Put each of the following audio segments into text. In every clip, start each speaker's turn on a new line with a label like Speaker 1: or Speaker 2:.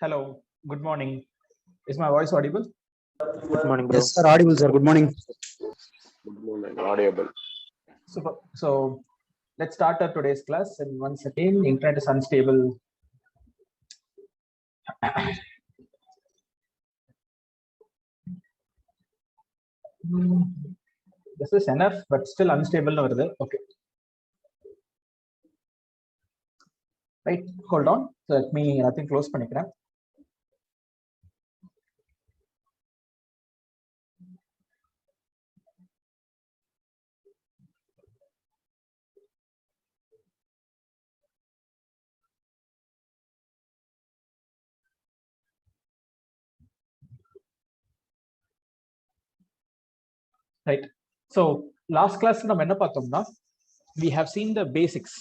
Speaker 1: Hello, good morning. Is my voice audible?
Speaker 2: Good morning, bro.
Speaker 3: Yes, sir. Audible, sir. Good morning.
Speaker 2: Good morning. Audible.
Speaker 1: Super. So let's start our today's class. And once again, internet is unstable. This is enough, but still unstable over there. Okay. Right. Hold on. So let me nothing close பண்ணிக்கிறேன். Right. So last class நம்ம என்ன பார்த்தோம்னா we have seen the basics.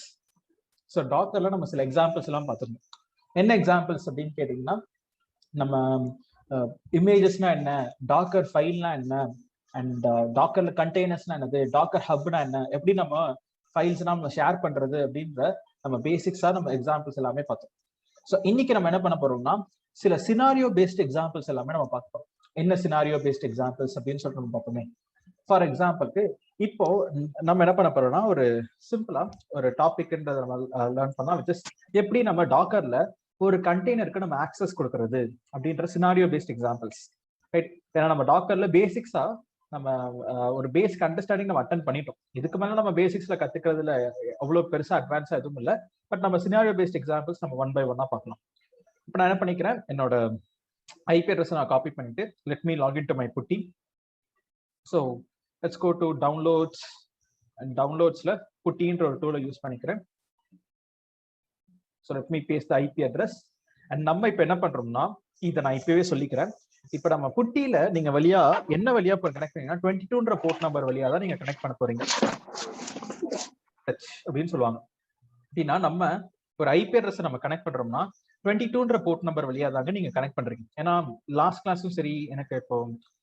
Speaker 1: So டாக்கர்ல நம்ம சில examples எல்லாம் பார்த்துருந்தோம். என்ன examples அப்படின்னு கேட்டீங்கன்னா, நம்ம இமேஜஸ்னா என்ன, டாக்கர் ஃபைல்னா என்ன, அண்ட் டாக்கர்ல கண்டெய்னர்ஸ்னா என்னது, டாக்கர் ஹப்னா என்ன, எப்படி நம்ம ஃபைல்ஸ்னா நம்ம ஷேர் பண்றது அப்படின்ற நம்ம பேசிக்ஸா நம்ம எக்ஸாம்பிள்ஸ் எல்லாமே பார்த்தோம். ஸோ இன்னைக்கு நம்ம என்ன பண்ண போறோம்னா சில சினாரியோ பேஸ்ட் எக்ஸாம்பிள்ஸ் எல்லாமே நம்ம பார்ப்போம். என்ன சினாரியோ பேஸ்ட் எக்ஸாம்பிள்ஸ் அப்படின்னு சொல்லிட்டு நம்ம பார்ப்போமே. ஃபார் எக்ஸாம்பிளுக்கு இப்போ நம்ம என்ன பண்ண போறோம்னா ஒரு சிம்பிளா ஒரு டாபிக்ன்றத நம்ம லேர்ன் பண்ணா விச் இஸ் எப்படி நம்ம டாக்கர்ல ஒரு கண்டெய்னருக்கு நம்ம ஆக்சஸ் கொடுக்கறது அப்படின்ற சினாரியோ பேஸ்ட் எக்ஸாம்பிள்ஸ். ரைட். ஏன்னா நம்ம டாக்கர்ல பேசிக்ஸா நம்ம ஒரு பேசிக் அண்டர்ஸ்டாண்டிங் நம்ம அட்டன் பண்ணிட்டோம். இதுக்கு மேல நம்ம பேசிக்ஸ்ல கத்துக்கிறதுல அவ்வளவு பெருசா அட்வான்ஸா எதுவும் இல்லை. பட் நம்ம சினாரியோ பேஸ்ட் எக்ஸாம்பிள்ஸ் நம்ம ஒன் பை ஒன்னா பார்க்கலாம். இப்போ நான் என்ன பண்ணிக்கிறேன், என்னோட ஐபி அட்ரஸ் நான் காப்பி பண்ணிட்டு let me login to my putty. So let's go to downloads and downloadsல puttyன்ற ஒரு டூலை யூஸ் பண்ணிக்கிறேன். so let me paste the IP address and நம்ம இப்போ என்ன பண்றோம்னா இதை நான் இப்பவே சொல்லிக்கிறேன். இப்போ நம்ம புட்டியில நீங்க வழியா என்ன வழியா கனெக்ட் பண்ணீங்கன்னா 22ன்ற போர்ட் நம்பர் வழியா தான் நீங்க கனெக்ட் பண்ண போறீங்க அப்படின்னு சொல்லுவாங்க. அப்படின்னா நம்ம ஒரு ஐபி அட்ரஸ் நம்ம கனெக்ட் பண்றோம்னா 22ன்ற போர்ட் நம்பர் வழியா தாங்க நீங்க கனெக்ட் பண்றீங்க. ஏன்னா லாஸ்ட் கிளாஸும் சரி, எனக்கு இப்போ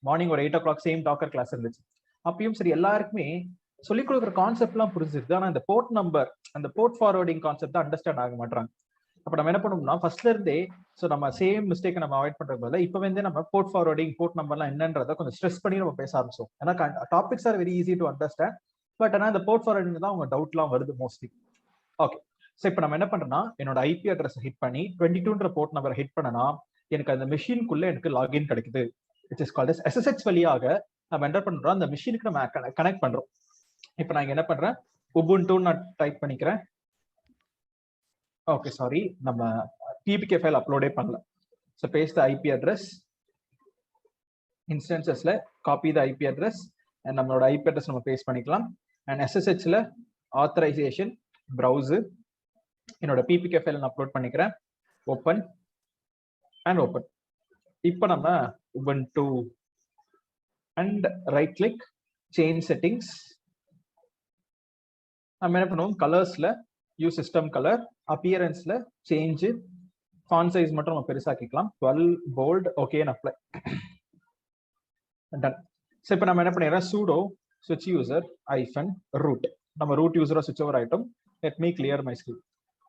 Speaker 1: மார்னிங் ஒரு 8 o'clock சேம் டாக்கர் கிளாஸ் இருந்துச்சு. அப்பயும் சரி, எல்லாருக்குமே சொல்லிக் கொடுக்குற கான்செப்ட் எல்லாம் புரிஞ்சிருக்கு. ஆனா இந்த போர்ட் நம்பர், அந்த போர்ட் ஃபார்வர்டிங் கான்செப்ட் அண்டர்ஸ்டாண்ட் ஆக மாட்டாங்க. அப்ப நம்ம என்ன பண்ணோம்னா ஃபர்ஸ்ட்ல இருந்தே நம்ம சேம் மிஸ்டேக் நம்ம அவாய்ட் பண்றது பதிலா இப்ப வந்து நம்ம போர்ட் ஃபார்வர்டிங், போர்ட் நம்பர்லாம் என்னன்றதை கொஞ்சம் ஸ்ட்ரெஸ் பண்ணி நம்ம பேச ஆரம்பிச்சோம். ஏன்னா topics are very easy to understand. But ஆனா இந்த போர்ட் ஃபார்வர்டிங் தான் உங்க டவுட்லாம் வருது மோஸ்ட்லி. ஓகே. ஸோ இப்போ நம்ம என்ன பண்றோம்னா என்னோட ஐபி அட்ரஸ் ஹிட் பண்ணி 22ன்ற போர்ட் நம்பரை ஹிட் பண்ணனா எனக்கு அந்த மெஷின்குள்ள எனக்கு லாகின் கிடைக்குது. விச் இஸ் கால்ட் SSH வழியாக நம்ம என்ன பண்றோம், அந்த மிஷினுக்கு நம்ம கனெக்ட் பண்றோம். இப்போ நான் என்ன பண்றேன், உபுண்டு நான் டைப் பண்ணிக்கிறேன். ஓகே, சாரி, நம்ம TPK ஃபைல் அப்லோடே பண்ணல. So paste the IP address, இன்ஸ்டன்சஸ்ல copy the IP address and நம்மளோட ஐபி அட்ரஸ் நம்ம பேஸ்ட் பண்ணிக்கலாம். அண்ட் SSHல ஆத்தரைசேஷன் ப்ரௌசர், என்னோட PPK ஃபைல் நான் அப்லோட் பண்ணிக்கிறேன். Open and open. இப்போ நம்ம Ubuntu and right click, change settings. நம்ம என்ன பண்ணுவோம், கலர்ஸ்ல யூஸ் சிஸ்டம் கலர், அப்பியரன்ஸ்ல சேஞ்ச், ஃபாண்ட் சைஸ் மட்டும் நம்ம பெருசாக்கிக்கலாம், 12 bold, okay and apply. Done. So இப்போ நம்ம என்ன பண்ணிடுறோம், sudo switch user -root. நம்ம ரூட் யூசரா சுவிட்ச் ஓவர் ஆயிட்டோம். let me clear my screen.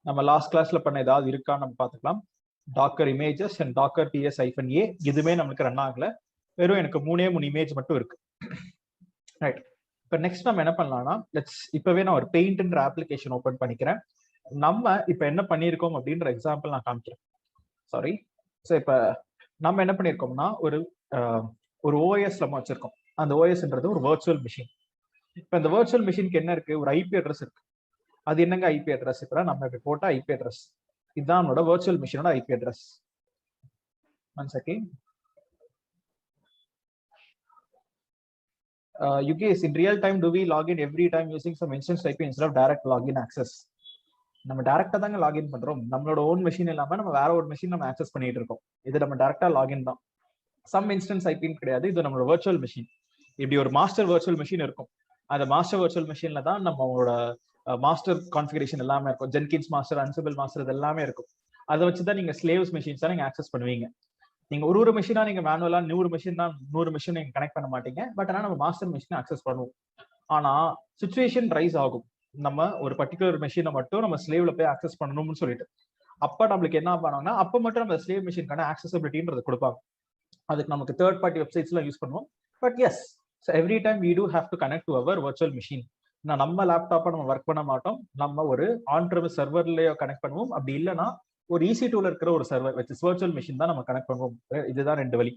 Speaker 1: நம்ம லாஸ்ட் கிளாஸ்ல பண்ண ஏதாவது இருக்கான்னு நம்ம பார்த்துக்கலாம். Docker images and Docker ts-a இதுவுமே நம்மளுக்கு ரன் ஆகல. வெறும் எனக்கு 3 இமேஜ் மட்டும் இருக்கு. ரைட். இப்போ நெக்ஸ்ட் நம்ம என்ன பண்ணலாம்னா இப்பவே நான் ஒரு பெயிண்ட்ன்ற அப்ளிகேஷன் ஓபன் பண்ணிக்கிறேன். நம்ம இப்போ என்ன பண்ணியிருக்கோம் அப்படின்ற எக்ஸாம்பிள் நான் காமிக்கிறேன். சாரி. ஸோ இப்போ நம்ம என்ன பண்ணியிருக்கோம்னா ஒரு OS நம்ம வச்சிருக்கோம். அந்த OSன்றது ஒரு வர்ச்சுவல் மிஷின். இப்போ இந்த வர்ச்சுவல் மிஷினுக்கு என்ன இருக்கு, ஒரு ஐபி அட்ரஸ் இருக்கு. அது என்னங்க ஐபி அட்ரஸ்? இப்போ நம்ம இப்போ போட்ட ஐபி அட்ரஸ் இதுதான் நம்மளோட வர்ச்சுவல் மிஷினோட IP address. One second. Yugesh, in real time do we log in every time using some instance IP instead of direct login access? நம்ம டைரக்டா தாங்க லாகின் பண்றோம். நம்மளோட ஓன் மெஷின் இல்லாம நம்ம வேற ஒரு மெஷின் நம்ம ஆக்சஸ் பண்ணிட்டு இருக்கோம். இது நம்ம டைரக்டா லாகின் தான். சம் இன்ஸ்டன்ஸ் ஐபின்னு கிடையாது, இது நம்மளோட வர்ச்சுவல் மெஷின். இப்படி ஒரு மாஸ்டர் வர்ச்சுவல் மெஷின் இருக்கும். அந்த மாஸ்டர் வர்ச்சுவல் மெஷின்ல தான் நம்மளோட மாஸ்டர் கான்ஃபிகரேஷன் எல்லாமே இருக்கும். ஜென்கின்ஸ் மாஸ்டர், அன்சிபிள் மாஸ்டர், இது எல்லாமே இருக்கும். அதை வச்சுதான் நீங்க ஸ்லேவ்ஸ் மெஷின்ஸ் தான் நீங்க ஆக்சஸ் பண்ணுவீங்க. நீங்க ஒரு மெஷினா நீங்க மேனுவலா 100 மெஷின் தான் 100 மெஷின் நீங்க கனெக்ட் பண்ண மாட்டீங்க. பட் ஆனா நம்ம மாஸ்டர் மெஷினை அக்சஸ் பண்ணுவோம். ஆனா சுச்சுவேஷன் ரைஸ் ஆகும், நம்ம ஒரு பர்டிகுலர் மெஷினை மட்டும் நம்ம ஸ்லேவ்ல போய் அக்சஸ் பண்ணணும்னு சொல்லிட்டு. அப்ப நம்மளுக்கு என்ன பண்ணுவாங்கன்னா அப்ப மட்டும் நம்ம ஸ்லேவ் மிஷினுக்கான ஆக்சசபிலிட்டின்றது கொடுப்பாங்க. அதுக்கு நமக்கு தேர்ட் பார்ட்டி வெப்சைட்ஸ் எல்லாம் யூஸ் பண்ணுவோம். But yes, every time we do have to connect to our virtual machine. நம்ம லேப்டாப்பை நம்ம ஒர்க் பண்ண மாட்டோம், நம்ம ஒரு ஆன் ப்ரெமிஸ் சர்வர்லயோ கனெக்ட் பண்ணுவோம். அப்படி இல்லைன்னா ஒரு EC2ல இருக்கிற ஒரு சர்வர் வித் வர்ச்சுவல் மிஷின் தான் நம்ம கனெக்ட் பண்ணுவோம். இதுதான் ரெண்டு வழி.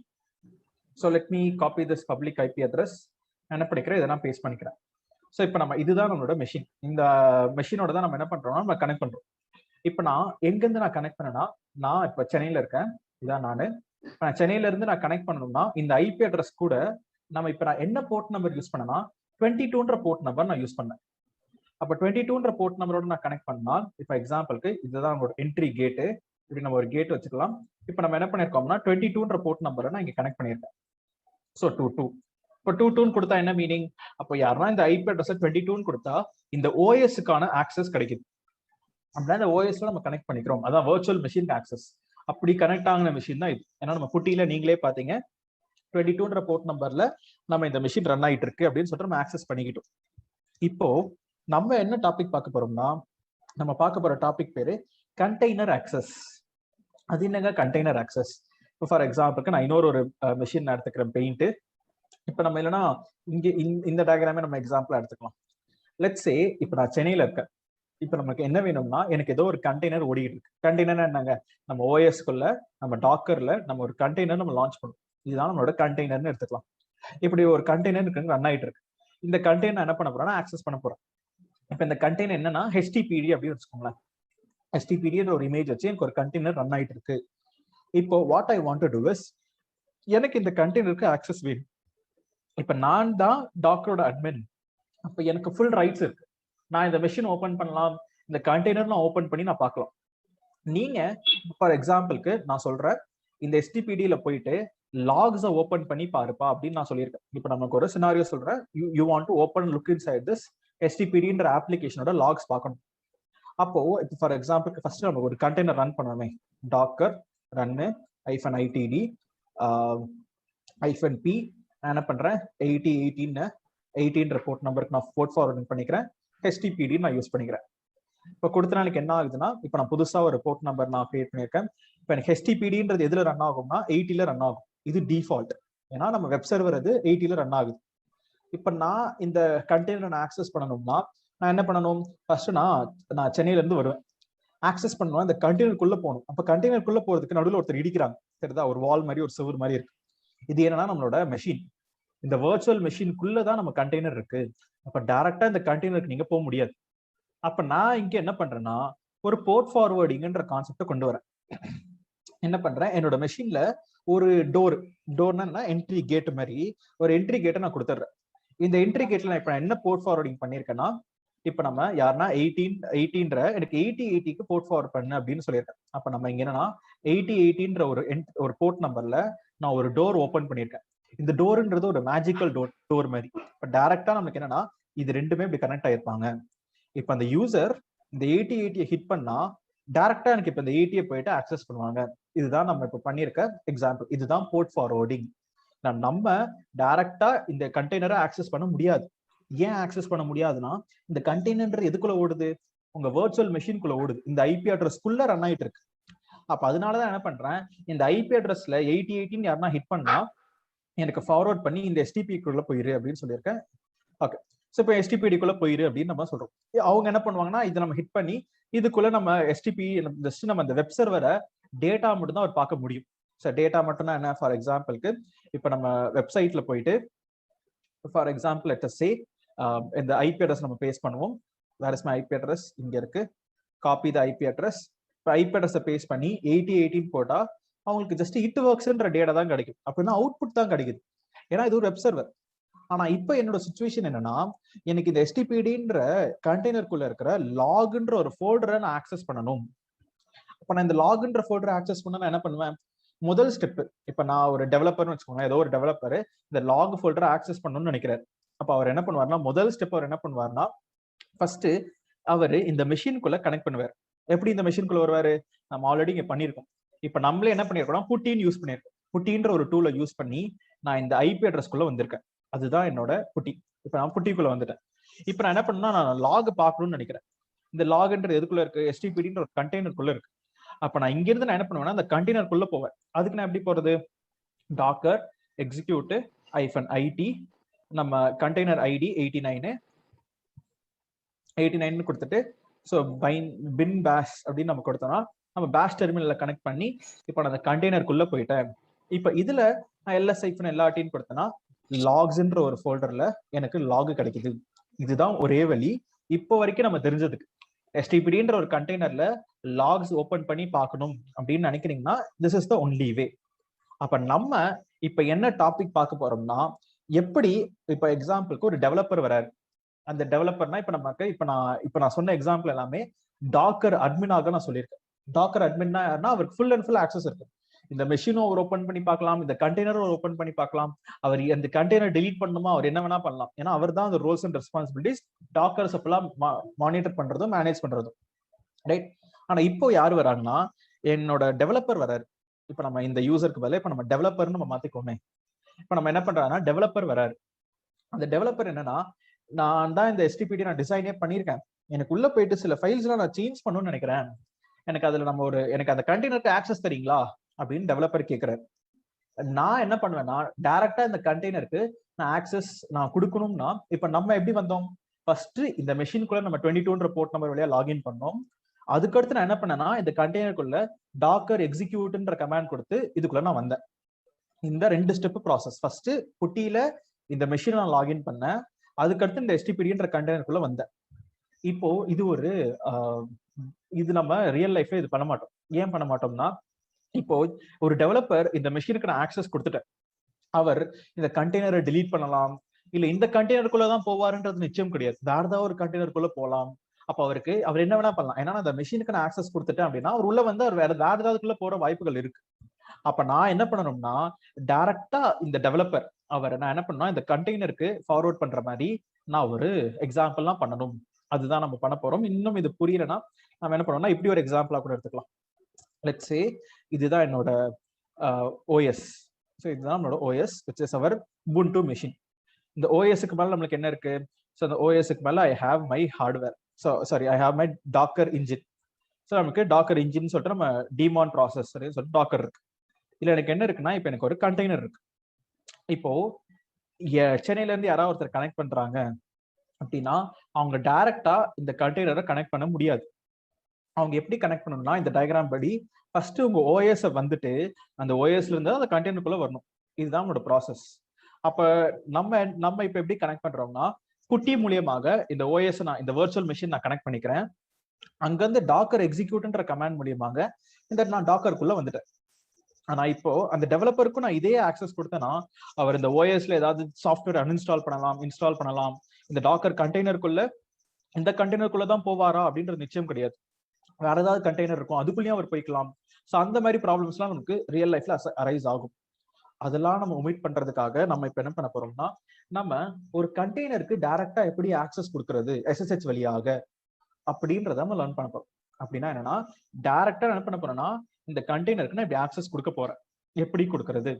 Speaker 1: So let me copy this public IP address. என்ன பண்ணிக்கிறேன், இதெல்லாம் பேஸ்ட் பண்ணிக்கிறேன். ஸோ இப்போ நம்ம இதுதான் நம்மளோட மெஷின். இந்த மெஷினோட தான் நம்ம என்ன பண்றோம்னா நம்ம கனெக்ட் பண்றோம். இப்போ நான் எங்கேருந்து நான் கனெக்ட் பண்ணேன்னா, நான் இப்போ சென்னையில இருக்கேன். இதான் நான் சென்னையில இருந்து நான் கனெக்ட் பண்ணணும்னா இந்த IP அட்ரஸ் கூட நம்ம இப்போ நான் என்ன போர்ட் நம்பர் யூஸ் பண்ணனா 22ன்ற போர்ட் நம்பர் நான் யூஸ் பண்ணேன். அப்போ 22ன்ற போர்ட் நம்பரோட நான் கனெக்ட் பண்ணா, இப்போ எக்ஸாம்பிளுக்கு இதுதான் நம்மளோட என்ட்ரி கேட்டு. இப்படி நம்ம ஒரு கேட் வச்சுக்கலாம். இப்போ நம்ம என்ன பண்ணிருக்கோம்னா 22ன்ற போர்ட் நம்பரை நான் இங்க கனெக்ட் பண்ணியிருக்கேன். ஸோ 22. இப்போ 22 கொடுத்தா என்ன மீனிங்? அப்போ யாருன்னா இந்த IP அட்ரஸ் 22 கொடுத்தா இந்த OSக்கான ஆக்சஸ் கிடைக்குது. அப்படின்னா இந்த OSல நம்ம கனெக்ட் பண்ணிக்கிறோம். அதான் வர்ச்சுவல் மிஷின் ஆக்சஸ். அப்படி கனெக்ட் ஆகின மிஷின் தான் இது. ஏன்னா நம்ம புட்டியில நீங்களே பாத்தீங்க 22ன்ற போர்ட் நம்பர்ல நம்ம இந்த மிஷின் ரன் ஆயிட்டு இருக்கு அப்படின்னு சொல்லிட்டு நம்ம ஆக்சஸ் பண்ணிக்கிட்டோம். இப்போ நம்ம என்ன டாபிக் பார்க்க போறோம்னா, நம்ம பார்க்க போற டாபிக் பேரு கண்டெய்னர் ஆக்சஸ். அது என்னங்க கண்டெய்னர் ஆக்சஸ்? இப்போ ஃபார் எக்ஸாம்பிளுக்கு நான் இன்னொரு மிஷின் எடுத்துக்கிறேன், பெயிண்ட். இப்போ நம்ம இல்லைன்னா இங்க இந்த டயக்ராமே நம்ம எக்ஸாம்பிள் எடுத்துக்கலாம். லெட்ஸ் சே இப்போ நான் சென்னையில இருக்கேன். இப்போ நமக்கு என்ன வேணும்னா, எனக்கு ஏதோ ஒரு கண்டெய்னர் ஓடிட்டு இருக்கு. கண்டெய்னர் என்னங்க, நம்ம OSக்குள்ள நம்ம டாக்கர்ல நம்ம ஒரு கண்டெய்னர் நம்ம லான்ச் பண்ணுவோம். இதுதான் நம்மளோட கண்டெய்னர்னு எடுத்துக்கலாம். இப்படி ஒரு கண்டெய்னர் இருக்கு, ரன் ஆயிட்டு இருக்கு. இந்த கண்டெய்னர் என்ன பண்ண போறேன்னா ஆக்சஸ் பண்ண போறேன். இப்போ இந்த கண்டெய்னர் என்னன்னா HTTPD அப்படின்னு வச்சுக்கோங்களேன். HTTPD ஒரு இமேஜ் வச்சு எனக்கு ஒரு கண்டெய்னர் ரன் ஆயிட்டு இருக்கு. இப்போ what I want to to is, எனக்கு இந்த கண்டெய்னருக்கு ஆக்சஸ் வேணும். இப்போ நான் தான் டாக்கரோட அட்மின். அப்போ எனக்கு ஃபுல் ரைட்ஸ் இருக்கு. நான் இந்த மெஷின் ஓபன் பண்ணலாம், இந்த கண்டெய்னர் நான் ஓபன் பண்ணி நான் பார்க்கலாம். நீங்க ஃபார் எக்ஸாம்பிளுக்கு நான் சொல்றேன், இந்த HTTPDல போயிட்டு லாக்ஸை ஓபன் பண்ணி பாருப்பா அப்படின்னு நான் சொல்லியிருக்கேன். இப்போ நமக்கு ஒரு சினாரியோ சொல்றேன், you want to open look inside this HTTPDன்ற அப்ளிகேஷனோட லாக்ஸ் பார்க்கணும். அப்போ இப்போ ஃபார் எக்ஸாம்பிளுக்கு ஃபர்ஸ்ட் நம்ம ஒரு கண்டெய்னர் ரன் பண்ணணுமே, டாக்கர் ரன்னு -itd -p. நான் என்ன பண்றேன், 8018 போர்ட் நம்பருக்கு நான் போர்ட் ஃபார்வர்டிங் பண்ணிக்கிறேன். HTTPD நான் யூஸ் பண்ணிக்கிறேன். இப்போ கொடுத்த நாளைக்கு என்ன ஆகுதுன்னா, இப்போ நான் புதுசா ஒரு போர்ட் நம்பர் நான் கிரியேட் பண்ணியிருக்கேன். இப்போ எனக்கு HTTPDன்றது எதுல ரன் ஆகும்னா 80ல ரன் ஆகும். இது டிஃபால்ட். ஏன்னா நம்ம வெப் சர்வர் அது 80ல ரன் ஆகுது. இப்போ நான் இந்த கண்டெய்னர் நான் ஆக்சஸ் பண்ணணும்னா நான் என்ன பண்ணணும், ஃபர்ஸ்ட் நான் சென்னையில இருந்து வருவேன். ஆக்சஸ் பண்ணணும், இந்த கண்டெய்னருக்குள்ள போகணும். அப்போ கண்டெய்னருக்குள்ள போறதுக்கு நடுவில் ஒருத்தர் இடிக்கிறாங்க, சரிதா? ஒரு வால் மாதிரி ஒரு சுவர் மாதிரி இருக்கு. இது என்னன்னா நம்மளோட மெஷின். இந்த வர்ச்சுவல் மெஷினுக்குள்ளதான் நம்ம கண்டெய்னர் இருக்கு. அப்ப டைரக்டா இந்த கண்டெய்னருக்கு நீங்க போக முடியாது. அப்ப நான் இங்க என்ன பண்றேன்னா ஒரு போர்ட் ஃபார்வர்டிங்ன்ற கான்செப்டை கொண்டு வரேன். என்ன பண்றேன், என்னோட மெஷின்ல ஒரு டோர்னா என்ட்ரி கேட் மாதிரி ஒரு என்ட்ரி கேட்டை நான் கொடுத்துட்றேன். இந்த என்ட்ரி கேட்ல நான் இப்ப என்ன போர்ட் ஃபார்வர்டிங் பண்ணிருக்கேன்னா, இப்ப நம்ம யாருன்னா 18 எனக்கு 8080க்கு போர்ட் ஃபார்வர்ட் பண்ணு அப்படின்னு சொல்லியிருக்கேன். அப்ப நம்ம இங்க என்னன்னா 8018 ஒரு போர்ட் நம்பர்ல நான் ஒரு டோர் ஓபன் பண்ணியிருக்கேன். இந்த டோர்ன்றது ஒரு மேஜிக்கல் டோர் மாதிரி. இப்ப டைரக்டா நமக்கு என்னன்னா இது ரெண்டுமே இப்படி கனெக்ட் ஆயிருப்பாங்க. இப்ப அந்த யூசர் இந்த 8080 ஹிட் பண்ணா டைரக்டா எனக்கு இப்ப இந்த 80 போயிட்டு ஆக்சஸ் பண்ணுவாங்க. இதுதான் நம்ம இப்ப பண்ணிருக்க எக்ஸாம்பிள். இதுதான் போர்ட் ஃபார்வர்டிங். நம்ம டைரக்டா இந்த கண்டெய்னரை ஆக்சஸ் பண்ண முடியாது. ஏன் ஆக்சஸ் பண்ண முடியாதுன்னா, இந்த கண்டெய்னர் எதுக்குள்ள ஓடுது, உங்க வர்ச்சுவல் மெஷின்குள்ள ஓடுது. இந்த IP அட்ரஸ்க்குள்ள ரன் ஆயிட்டு இருக்கு. அப்ப அதனாலதான் என்ன பண்றேன், இந்த IP அட்ரஸ்ல 8018 யாருன்னா ஹிட் பண்ணா எனக்கு ஃபார்வர்ட் பண்ணி இந்த HTTPக்குள்ள போயிரு அப்படின்னு சொல்லியிருக்கேன். ஓகே, ஸோ இப்போ HTTPக்குள்ள போயிரு அப்படின்னு நம்ம சொல்றோம். அவங்க என்ன பண்ணுவாங்கன்னா, இதை நம்ம ஹிட் பண்ணி இதுக்குள்ள நம்ம ஜஸ்ட் நம்ம இந்த வெப் சர்வரை டேட்டா மட்டும் தான் அவர் பார்க்க முடியும். ஸோ டேட்டா மட்டும்னா என்ன, ஃபார் எக்ஸாம்பிளுக்கு இப்போ நம்ம வெப்சைட்ல போயிட்டு for example let us say இந்த IP அட்ரஸ் நம்ம பேஸ்ட் பண்ணுவோம். Where is my IP address, இங்க இருக்கு. Copy the IP address. இப்போ IP அட்ரஸை பேஸ்ட் பண்ணி 8018 போட்டா அவங்களுக்கு ஜஸ்ட் இட் ஒர்க்ஸ்ன்ற டேட்டா தான் கிடைக்கும். அப்படின்னா அவுட்புட் தான் கிடைக்குது. ஏன்னா இது ஒரு வெப் சர்வர். ஆனா இப்போ என்னோட சிச்சுவேஷன் என்னன்னா, எனக்கு இந்த HTTPDன்ற கண்டெய்னருக்குள்ள இருக்கிற லாக்ன்ற ஒரு ஃபோல்டரை நான் ஆக்சஸ் பண்ணணும். அப்ப நான் இந்த லாக்ன்ற ஃபோல்டரை ஆக்சஸ் பண்ண நான் என்ன பண்ணுவேன், முதல் ஸ்டெப், இப்ப நான் ஒரு டெவலப்பர்னு வச்சுக்கோங்க, ஏதோ ஒரு டெவலப்பர் இந்த லாக் ஃபோல்டரை ஆக்சஸ் பண்ணணும்னு நினைக்கிறார். அப்ப அவர் என்ன பண்ணுவார்னா, முதல் ஸ்டெப் அவர் என்ன பண்ணுவார்னா, ஃபர்ஸ்ட் அவர் இந்த மெஷினுக்குள்ள கனெக்ட் பண்ணுவார். எப்படி இந்த மெஷினுக்குள்ள வருவாரு, நம்ம ஆல்ரெடி இங்க பண்ணிருக்கோம். இப்ப நம்மளே என்ன பண்ணிருக்கோம், புட்டின்னு யூஸ் பண்ணிருக்கோம். புட்டின்ற ஒரு டூலை யூஸ் பண்ணி நான் இந்த IP அட்ரஸ்க்குள்ள வந்திருக்கேன். அதுதான் என்னோட புட்டி. இப்ப நான் புட்டிக்குள்ள வந்துட்டேன். இப்ப நான் என்ன பண்ணா, நான் லாக் பார்க்கணும்னு நினைக்கிறேன். இந்த லாக்ன்றது எதுக்குள்ள இருக்கு, HTTPDன்ற ஒரு கண்டெய்னருக்குள்ள இருக்கு. அப்ப நான் இங்க இருந்து நான் என்ன பண்ணுவேன்னா அந்த கண்டெய்னருக்குள்ள போவேன். அதுக்கு நான் எப்படி போறது? டாக்கர் எக்ஸிக்யூட் -it நம்ம கண்டெய்னர் ஐடி 89 கொடுத்துட்டு ஸோ பின் பேஷ் அப்படின்னு நம்ம கொடுத்தோம்னா நம்ம பேஷ் டெர்மினல்ல கனெக்ட் பண்ணி இப்போ நான் அந்த கண்டெய்னருக்குள்ள போயிட்டேன். இப்போ இதுல நான் ls-lrt கொடுத்தேன்னா லாக்ஸ்ன்ற ஒரு ஃபோல்டர்ல எனக்கு லாக் கிடைக்குது. இதுதான் ஒரே வழி இப்போ வரைக்கும் நம்ம தெரிஞ்சதுக்கு. stpdன்ற ஒரு கண்டெய்னர்ல லாக்ஸ் ஓபன் பண்ணி பார்க்கணும் அப்படின்னு நினைக்கிறீங்கன்னா this is the only way. அப்ப நம்ம இப்ப என்ன டாபிக் பார்க்க போறோம்னா, எப்படி இப்ப எக்ஸாம்பிளுக்கு ஒரு டெவலப்பர் வராரு. அந்த டெவலப்பர்னா இப்ப நான் சொன்ன எக்ஸாம்பிள் எல்லாமே டாக்கர் அட்மினாக நான் சொல்லியிருக்கேன். டாக்கர் அட்மின்னா யாருன்னா அவருக்கு ஃபுல் அண்ட் ஃபுல் ஆக்சஸ் இருக்கு. இந்த மெஷினும் அவர் ஓப்பன் பண்ணி பார்க்கலாம், இந்த கண்டெய்னரும் ஓப்பன் பண்ணி பார்க்கலாம். அவர் அந்த கண்டெய்னர் டெலீட் பண்ணணுமா அவர் என்ன வேணா பண்ணலாம். ஏன்னா அவர் தான் அந்த ரோல்ஸ் அண்ட் ரெஸ்பான்சிபிலிட்டிஸ் டாக்கர்ஸ் அப்பெல்லாம் மானிட்டர் பண்றதும் மேனேஜ் பண்றதும், ரைட்? ஆனா இப்போ யார் வராங்கன்னா என்னோட டெவலப்பர் வராரு. இப்ப நம்ம இந்த யூசருக்கு பதிலா இப்ப நம்ம டெவலப்பர்னு நம்ம மாத்திக்கோமே. இப்ப நம்ம என்ன பண்றோம்னா டெவலப்பர் வராரு. அந்த டெவலப்பர் என்னன்னா, நான் தான் இந்த stpd நான் டிசைனே பண்ணியிருக்கேன், எனக்கு உள்ள போயிட்டு சில ஃபைல்ஸ் எல்லாம் நான் சேஞ்ச் பண்ணணும்னு நினைக்கிறேன், எனக்கு அதுல எனக்கு அந்த கண்டெய்னருக்கு ஆக்சஸ் தரீங்களா அப்படின்னு டெவலப்பர் கேட்கிறாரு. நான் என்ன பண்ணுவேன்னா டைரக்டா இந்த கண்டெய்னருக்கு நான் ஆக்சஸ் நான் கொடுக்கணும்னா இப்ப நம்ம எப்படி வந்தோம், ஃபர்ஸ்ட் இந்த மெஷினுக்குள்ள நம்ம 22ன்ற போர்ட் நம்பர் வழியா லாகின் பண்ணோம். அதுக்கடுத்து நான் என்ன பண்ணேன்னா இந்த கண்டெய்னருக்குள்ள டாக்கர் எக்ஸிக்யூட்ன்ற கமாண்ட் கொடுத்து இதுக்குள்ள நான் வந்தேன். இந்த 2 ஸ்டெப் ப்ராசஸ். ஃபர்ஸ்ட் குட்டியில இந்த மெஷினை நான் லாகின் பண்ணேன், அதுக்கடுத்து இந்த stpdன்ற கண்டெய்னருக்குள்ள வந்தேன். இப்போ இது ஒரு இது நம்ம ரியல் லைஃப்ல இது பண்ண மாட்டோம். ஏன் பண்ண மாட்டோம்னா, இப்போ ஒரு டெவலப்பர் இந்த மெஷினுக்கு நான் ஆக்சஸ் கொடுத்துட்டேன், அவர் இந்த கண்டெய்னரை delete பண்ணலாம், இல்ல இந்த கண்டெய்னருக்குள்ள தான் போவாருன்றது நிச்சயம் கிடையாது, வேற ஏதாவது ஒரு கண்டெய்னருக்குள்ள போகலாம். அப்ப அவர் என்ன வேணா பண்ணலாம். ஏன்னா அந்த மெஷினுக்கு நான் ஆக்சஸ் கொடுத்துட்டேன் அப்படின்னா அவர் உள்ள வந்து அவர் வேற ஏதாவதுக்குள்ள போற வாய்ப்புகள் இருக்கு. அப்ப நான் என்ன பண்ணணும்னா டைரக்டா இந்த டெவலப்பர் நான் என்ன பண்ணா இந்த கண்டெய்னருக்கு ஃபார்வர்ட் பண்ற மாதிரி நான் ஒரு எக்ஸாம்பிள்லாம் பண்ணணும். அதுதான் நம்ம பண்ண போறோம். இன்னும் இது புரியலன்னா நம்ம என்ன பண்ணோம்னா இப்படி ஒரு எக்ஸாம்பிளா கூட எடுத்துக்கலாம். லெட்ஸ் சே இதுதான் என்னோட ஓஎஸ். ஸோ இதுதான் நம்மளோட OS which is our Ubuntu machine. இந்த ஓஎஸ்க்கு மேல நம்மளுக்கு என்ன இருக்கு? ஸோ அந்த ஓஎஸ்க்கு மேல I have my hardware, I have my docker engine. So நமக்கு டாக்கர் இன்ஜின் சொல்லிட்டு நம்ம டிமான் ப்ராசஸர் சொல்லிட்டு டாக்கர் இருக்கு. இல்ல எனக்கு என்ன இருக்குன்னா இப்போ எனக்கு ஒரு கண்டெய்னர் இருக்கு. இப்போ சென்னையில இருந்து யாராவது ஒருத்தர் கனெக்ட் பண்றாங்க அப்படின்னா அவங்க டைரக்டா இந்த கண்டெய்னரை கனெக்ட் பண்ண முடியாது. அவங்க எப்படி கனெக்ட் பண்ணணும்னா இந்த டயக்ராம் படி ஃபர்ஸ்ட் உங்க ஓஎஸ் வந்துட்டு அந்த ஓஎஸ்ல இருந்து அந்த கண்டெய்னருக்குள்ள வரணும். இதுதான் உங்களோட ப்ராசஸ். அப்ப நம்ம இப்ப எப்படி கனெக்ட் பண்றோம்னா குட்டி மூலியமாக இந்த ஓஎஸ் இந்த வர்ச்சுவல் மெஷின் நான் கனெக்ட் பண்ணிக்கிறேன். அங்கிருந்து டாக்கர் எக்ஸிக்யூட்ன்ற கமாண்ட் மூலியமாக நான் டாக்கருக்குள்ள வந்துட்டேன். ஆனா இப்போ அந்த டெவலப்பருக்கும் நான் இதே ஆக்சஸ் கொடுத்தேன்னா அவர் இந்த ஓஎஸ்ல ஏதாவது சாஃப்ட்வேர் அன்இன்ஸ்டால் பண்ணலாம், இன்ஸ்டால் பண்ணலாம். இந்த டாக்கர் கண்டெய்னருக்குள்ள இந்த கண்டெய்னருக்குள்ள தான் போவாரா அப்படின்றது நிச்சயம் கிடையாது. வேற ஏதாவது கண்டெய்னர் இருக்கும் அதுக்குள்ளேயும் அவர் போய்க்கலாம். ஸோ அந்த மாதிரி ப்ராப்ளம்ஸ்லாம் நமக்கு ரியல் லைஃப்ல அரைஸ் ஆகும். அதெல்லாம் நம்ம ஒமிட் பண்றதுக்காக நம்ம இப்ப என்ன பண்ண போறோம்னா நம்ம ஒரு கண்டெய்னருக்கு டைரக்டா எப்படி ஆக்சஸ் கொடுக்கறது SSH வழியாக அப்படின்றத நம்ம லேர்ன் பண்ண போறோம். அப்படின்னா என்னன்னா டைரக்டா என்ன பண்ண போறோம்னா இந்த கண்டெய்னருக்கு நான் இப்படி ஆக்சஸ் கொடுக்க போறேன், எப்படி கொடுக்கறது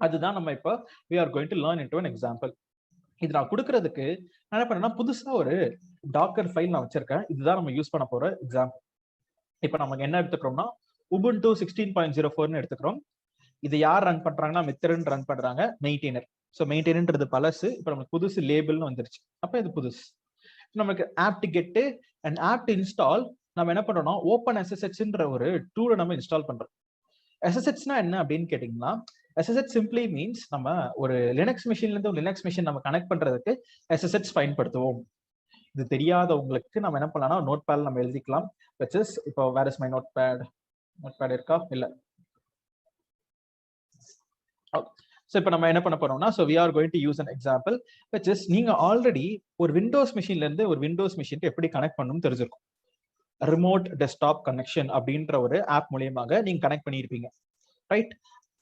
Speaker 1: அதுதான் நம்ம இப்போ we are going to learn into an example. இது நான் கொடுக்கறதுக்கு நான் என்ன பண்ணேன்னா புதுசா ஒரு டாக்கர் ஃபைல் நான் வச்சிருக்கேன். இதுதான் நம்ம யூஸ் பண்ண போற எக்ஸாம்பிள். இப்ப நமக்கு என்ன எடுத்துக்கிறோம்னா Ubuntu 16.04 எடுத்துக்கிறோம். இது யார் ரன் பண்றாங்கன்னா மெத்தட் ரன் பண்றாங்க, மெயின்டெய்னர். ஸோ மெயின்டெய்னர்ன்றது பழசு, இப்போ நமக்கு புதுசு லேபிள்னு வந்துருச்சு. அப்ப இது புதுசு. நமக்கு apt get and apt install நம்ம என்ன பண்றோம்னா ஓப்பன் SSHன்ற ஒரு டூலை நம்ம இன்ஸ்டால் பண்றோம். SSHனா என்ன அப்படின்னு கேட்டீங்கன்னா SSH சிம்பிளி மீன்ஸ் நம்ம ஒரு லினக்ஸ் மெஷின்ல இருந்து ஒரு லினக்ஸ் மெஷின் நம்ம கனெக்ட் பண்றதுக்கு SSH பயன்படுத்துவோம். இது தெரியாதவங்களுக்கு நம்ம என்ன பண்ணலாம்னா நோட் பேட் நம்ம எழுதிக்கலாம். இப்போ where is my notepad இருக்கா? இல்ல. ஸோ இப்போ நம்ம என்ன பண்ண போறோம்னா so we are going to use an example which is நீங்க ஆல்ரெடி ஒரு விண்டோஸ் மெஷின்ல இருந்து ஒரு விண்டோஸ் மெஷினுக்கு எப்படி கனெக்ட் பண்ணணும்னு தெரிஞ்சிருக்கும். ரிமோட் டெஸ்க்டாப் கனெக்ஷன் அப்படின்ற ஒரு ஆப் மூலியமாக நீங்க கனெக்ட் பண்ணியிருப்பீங்க, ரைட்?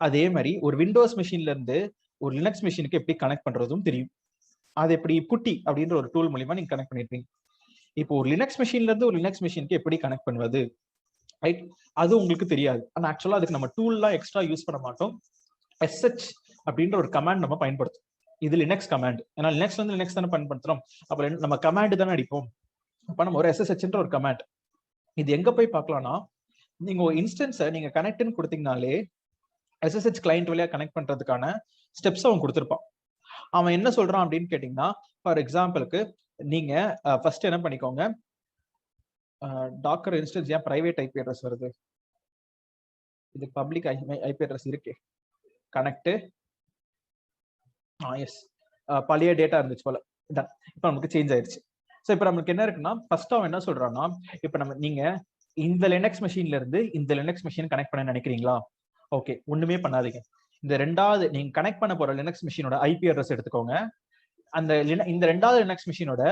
Speaker 1: அதே மாதிரி ஒரு விண்டோஸ் மெஷின்ல இருந்து ஒரு லினக்ஸ் மெஷினுக்கு எப்படி கனெக்ட் பண்றதும் தெரியும். அது எப்படி புட்டி அப்படின்ற ஒரு டூல் மூலியமா நீங்க கனெக்ட் பண்ணிருப்பீங்க. இப்போ ஒரு லினக்ஸ் மெஷின்ல இருந்து ஒரு லினக்ஸ் மெஷினுக்கு எப்படி கனெக்ட் பண்ணுவது, ரைட்? அது உங்களுக்கு தெரியாது. ஆனா ஆக்சுவலா அதுக்கு நம்ம டூல்லாம் எக்ஸ்ட்ரா யூஸ் பண்ண மாட்டோம். SH அப்படின்ற ஒரு கமாண்ட் நம்ம பயன்படுத்தும். இது லினக்ஸ் கமாண்ட். ஏன்னா லினக்ஸ்ல இருந்து லினக்ஸ் தானே பயன்படுத்துறோம். அப்ப நம்ம கமாண்ட் தானே அடிப்போம். அப்ப நம்ம ஒரு SSHன்ற ஒரு கமாண்ட். இது எங்க போய் பார்க்கலாம்னா நீங்க ஒரு இன்ஸ்டன்ஸை நீங்க கனெக்ட்னு கொடுத்தீங்கனாலே SSH கிளைண்ட் வழியா கனெக்ட் பண்றதுக்கான ஸ்டெப்ஸ் அவன் கொடுத்துருப்பான். அவன் என்ன சொல்றான் அப்படின்னு கேட்டீங்கன்னா, ஃபார் எக்ஸாம்பிளுக்கு நீங்க ஃபர்ஸ்ட் என்ன பண்ணிக்கோங்க, டாக்கர் இன்ஸ்டன்ஸ் ஏன் பிரைவேட் ஐபி அட்ரஸ் வருது, இது பப்ளிக் ஐபி அட்ரஸ் இருக்கு, கனெக்ட் எஸ் பழைய டேட்டா இருந்துச்சு போல, இப்போ நமக்கு சேஞ்ச் ஆயிடுச்சு. ஸோ இப்போ நமக்கு என்ன இருக்குன்னா, ஃபர்ஸ்ட் அவன் என்ன சொல்றான்னா, இப்போ நீங்க இந்த லினக்ஸ் மெஷின்ல இருந்து இந்த லினக்ஸ் மெஷின் கனெக்ட் பண்ண நினைக்கிறீங்களா, ஓகே ஒண்ணுமே பண்ணாதீங்க, இந்த ரெண்டாவது நீங்க கனெக்ட் பண்ண போற லினக்ஸ் மெஷினோட ஐபி அட்ரஸ் எடுத்துக்கோங்க, இந்த ரெண்டாவது லினக்ஸ் மெஷினோட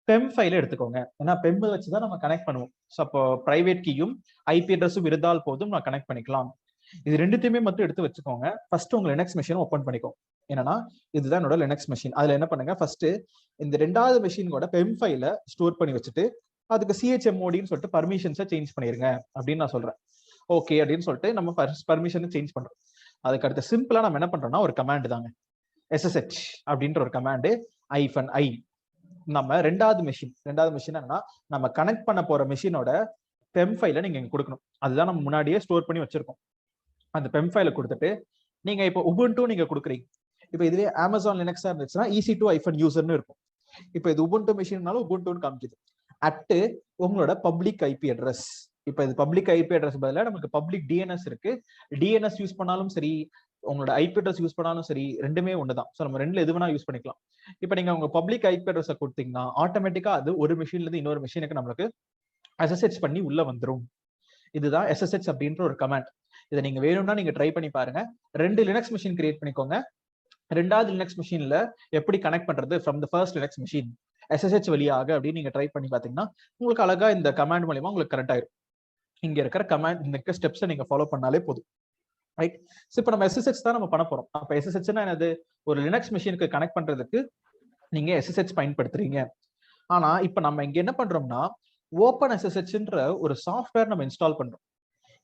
Speaker 1: பெம் ஃபைல எடுத்துக்கோங்க, ஏன்னா பெம் வச்சுதான் நம்ம கனெக்ட் பண்ணுவோம். ஸோ அப்போ பிரைவேட் கீயும் ஐபி அட்ரஸும் இருந்தால் போதும் நான் கனெக்ட் பண்ணிக்கலாம். இது ரெண்டுத்தையுமே மட்டும் எடுத்து வச்சுக்கோங்க. ஃபர்ஸ்ட் உங்க லினக்ஸ் மெஷினை ஓப்பன் பண்ணிக்கோ, என்னன்னா இதுதான் என்னோட லினக்ஸ் மெஷின். அதுல என்ன பண்ணுங்க, ஃபர்ஸ்ட் இந்த ரெண்டாவது மெஷினோட பெம் ஃபைல ஸ்டோர் பண்ணி வச்சுட்டு அதுக்கு சிஹெச்எம்ஓடின்னு சொல்லிட்டு பர்மிஷன்ஸை சேஞ்ச் பண்ணிருங்க அப்படின்னு நான் சொல்றேன். ஓகே அப்படின்னு சொல்லிட்டு நம்ம பர்மிஷனை சேஞ்ச் பண்றோம். அதுக்கு அடுத்த சிம்பிளா நம்ம என்ன பண்றோம்னா ஒரு கமாண்ட் தாங்க, SSH அப்படின்ற ஒரு கமாண்டு -i. நம்ம ரெண்டாவது மெஷின் என்னன்னா நம்ம கனெக்ட் பண்ண போற மெஷினோட பெம் ஃபைல நீங்க இங்க கொடுக்கணும். அதுதான் நம்ம முன்னாடியே ஸ்டோர் பண்ணி வச்சிருக்கோம். அந்த பெம் ஃபைல கொடுத்துட்டு நீங்க இப்போ உபுண்டு நீங்க கொடுக்குறீங்க. இப்போ இதுவே அமேசான் லினக்ஸா இருந்துச்சுன்னா EC2-userன்னு இருக்கும். இப்போ இது உபுண்டு மெஷின்னாலும் உபுண்டுன்னு காமிக்குது. அட் உங்களோட பப்ளிக் ஐபி அட்ரஸ், இப்போ இது பப்ளிக் ஐபி அட்ரஸ் பதிலாக நமக்கு பப்ளிக் DNS இருக்கு. DNS யூஸ் பண்ணாலும் சரி, உங்களோட ஐபி அட்ரஸ் யூஸ் பண்ணாலும் சரி, ரெண்டுமே ஒண்ணுதான். ஸோ நம்ம ரெண்டுல எது வேணா யூஸ் பண்ணிக்கலாம். இப்போ நீங்க உங்க பப்ளிக் ஐபி அட்ரஸை கொடுத்தீங்கன்னா ஆட்டோமேட்டிக்கா அது ஒரு மெஷின்ல இருந்து இன்னொரு மெஷினுக்கு நம்மளுக்கு SSH பண்ணி உள்ள வந்துடும். இதுதான் SSH அப்படின்ற ஒரு கமாண்ட். இதை நீங்க வேணும்னா நீங்க ட்ரை பண்ணி பாருங்க. 2 லினக்ஸ் மெஷின் கிரியேட் பண்ணிக்கோங்க. ரெண்டாவது லினக்ஸ் மெஷின்ல எப்படி கனெக்ட் பண்றது from the first Linux machine SSH வழியாக அப்படின்னு நீங்க ட்ரை பண்ணி பாத்தீங்கன்னா உங்களுக்கு அழகா இந்த கமாண்ட் மூலமா உங்களுக்கு கரெக்ட் ஆயிரும். இங்க இருக்கிற கமாண்ட், இந்த இருக்க ஸ்டெப்ஸை நீங்க ஃபாலோ பண்ணாலே போதும், ரைட்? ஸோ இப்போ நம்ம SSH தான் நம்ம பண்ண போறோம். அப்ப SSHனா என்னது, ஒரு லினக்ஸ் மெஷினுக்கு கனெக்ட் பண்றதுக்கு நீங்க SSH பயன்படுத்துறீங்க. ஆனா இப்ப நம்ம இங்க என்ன பண்றோம்னா ஓப்பன் SSHன்ற ஒரு சாஃப்ட்வேர் நம்ம இன்ஸ்டால் பண்றோம்.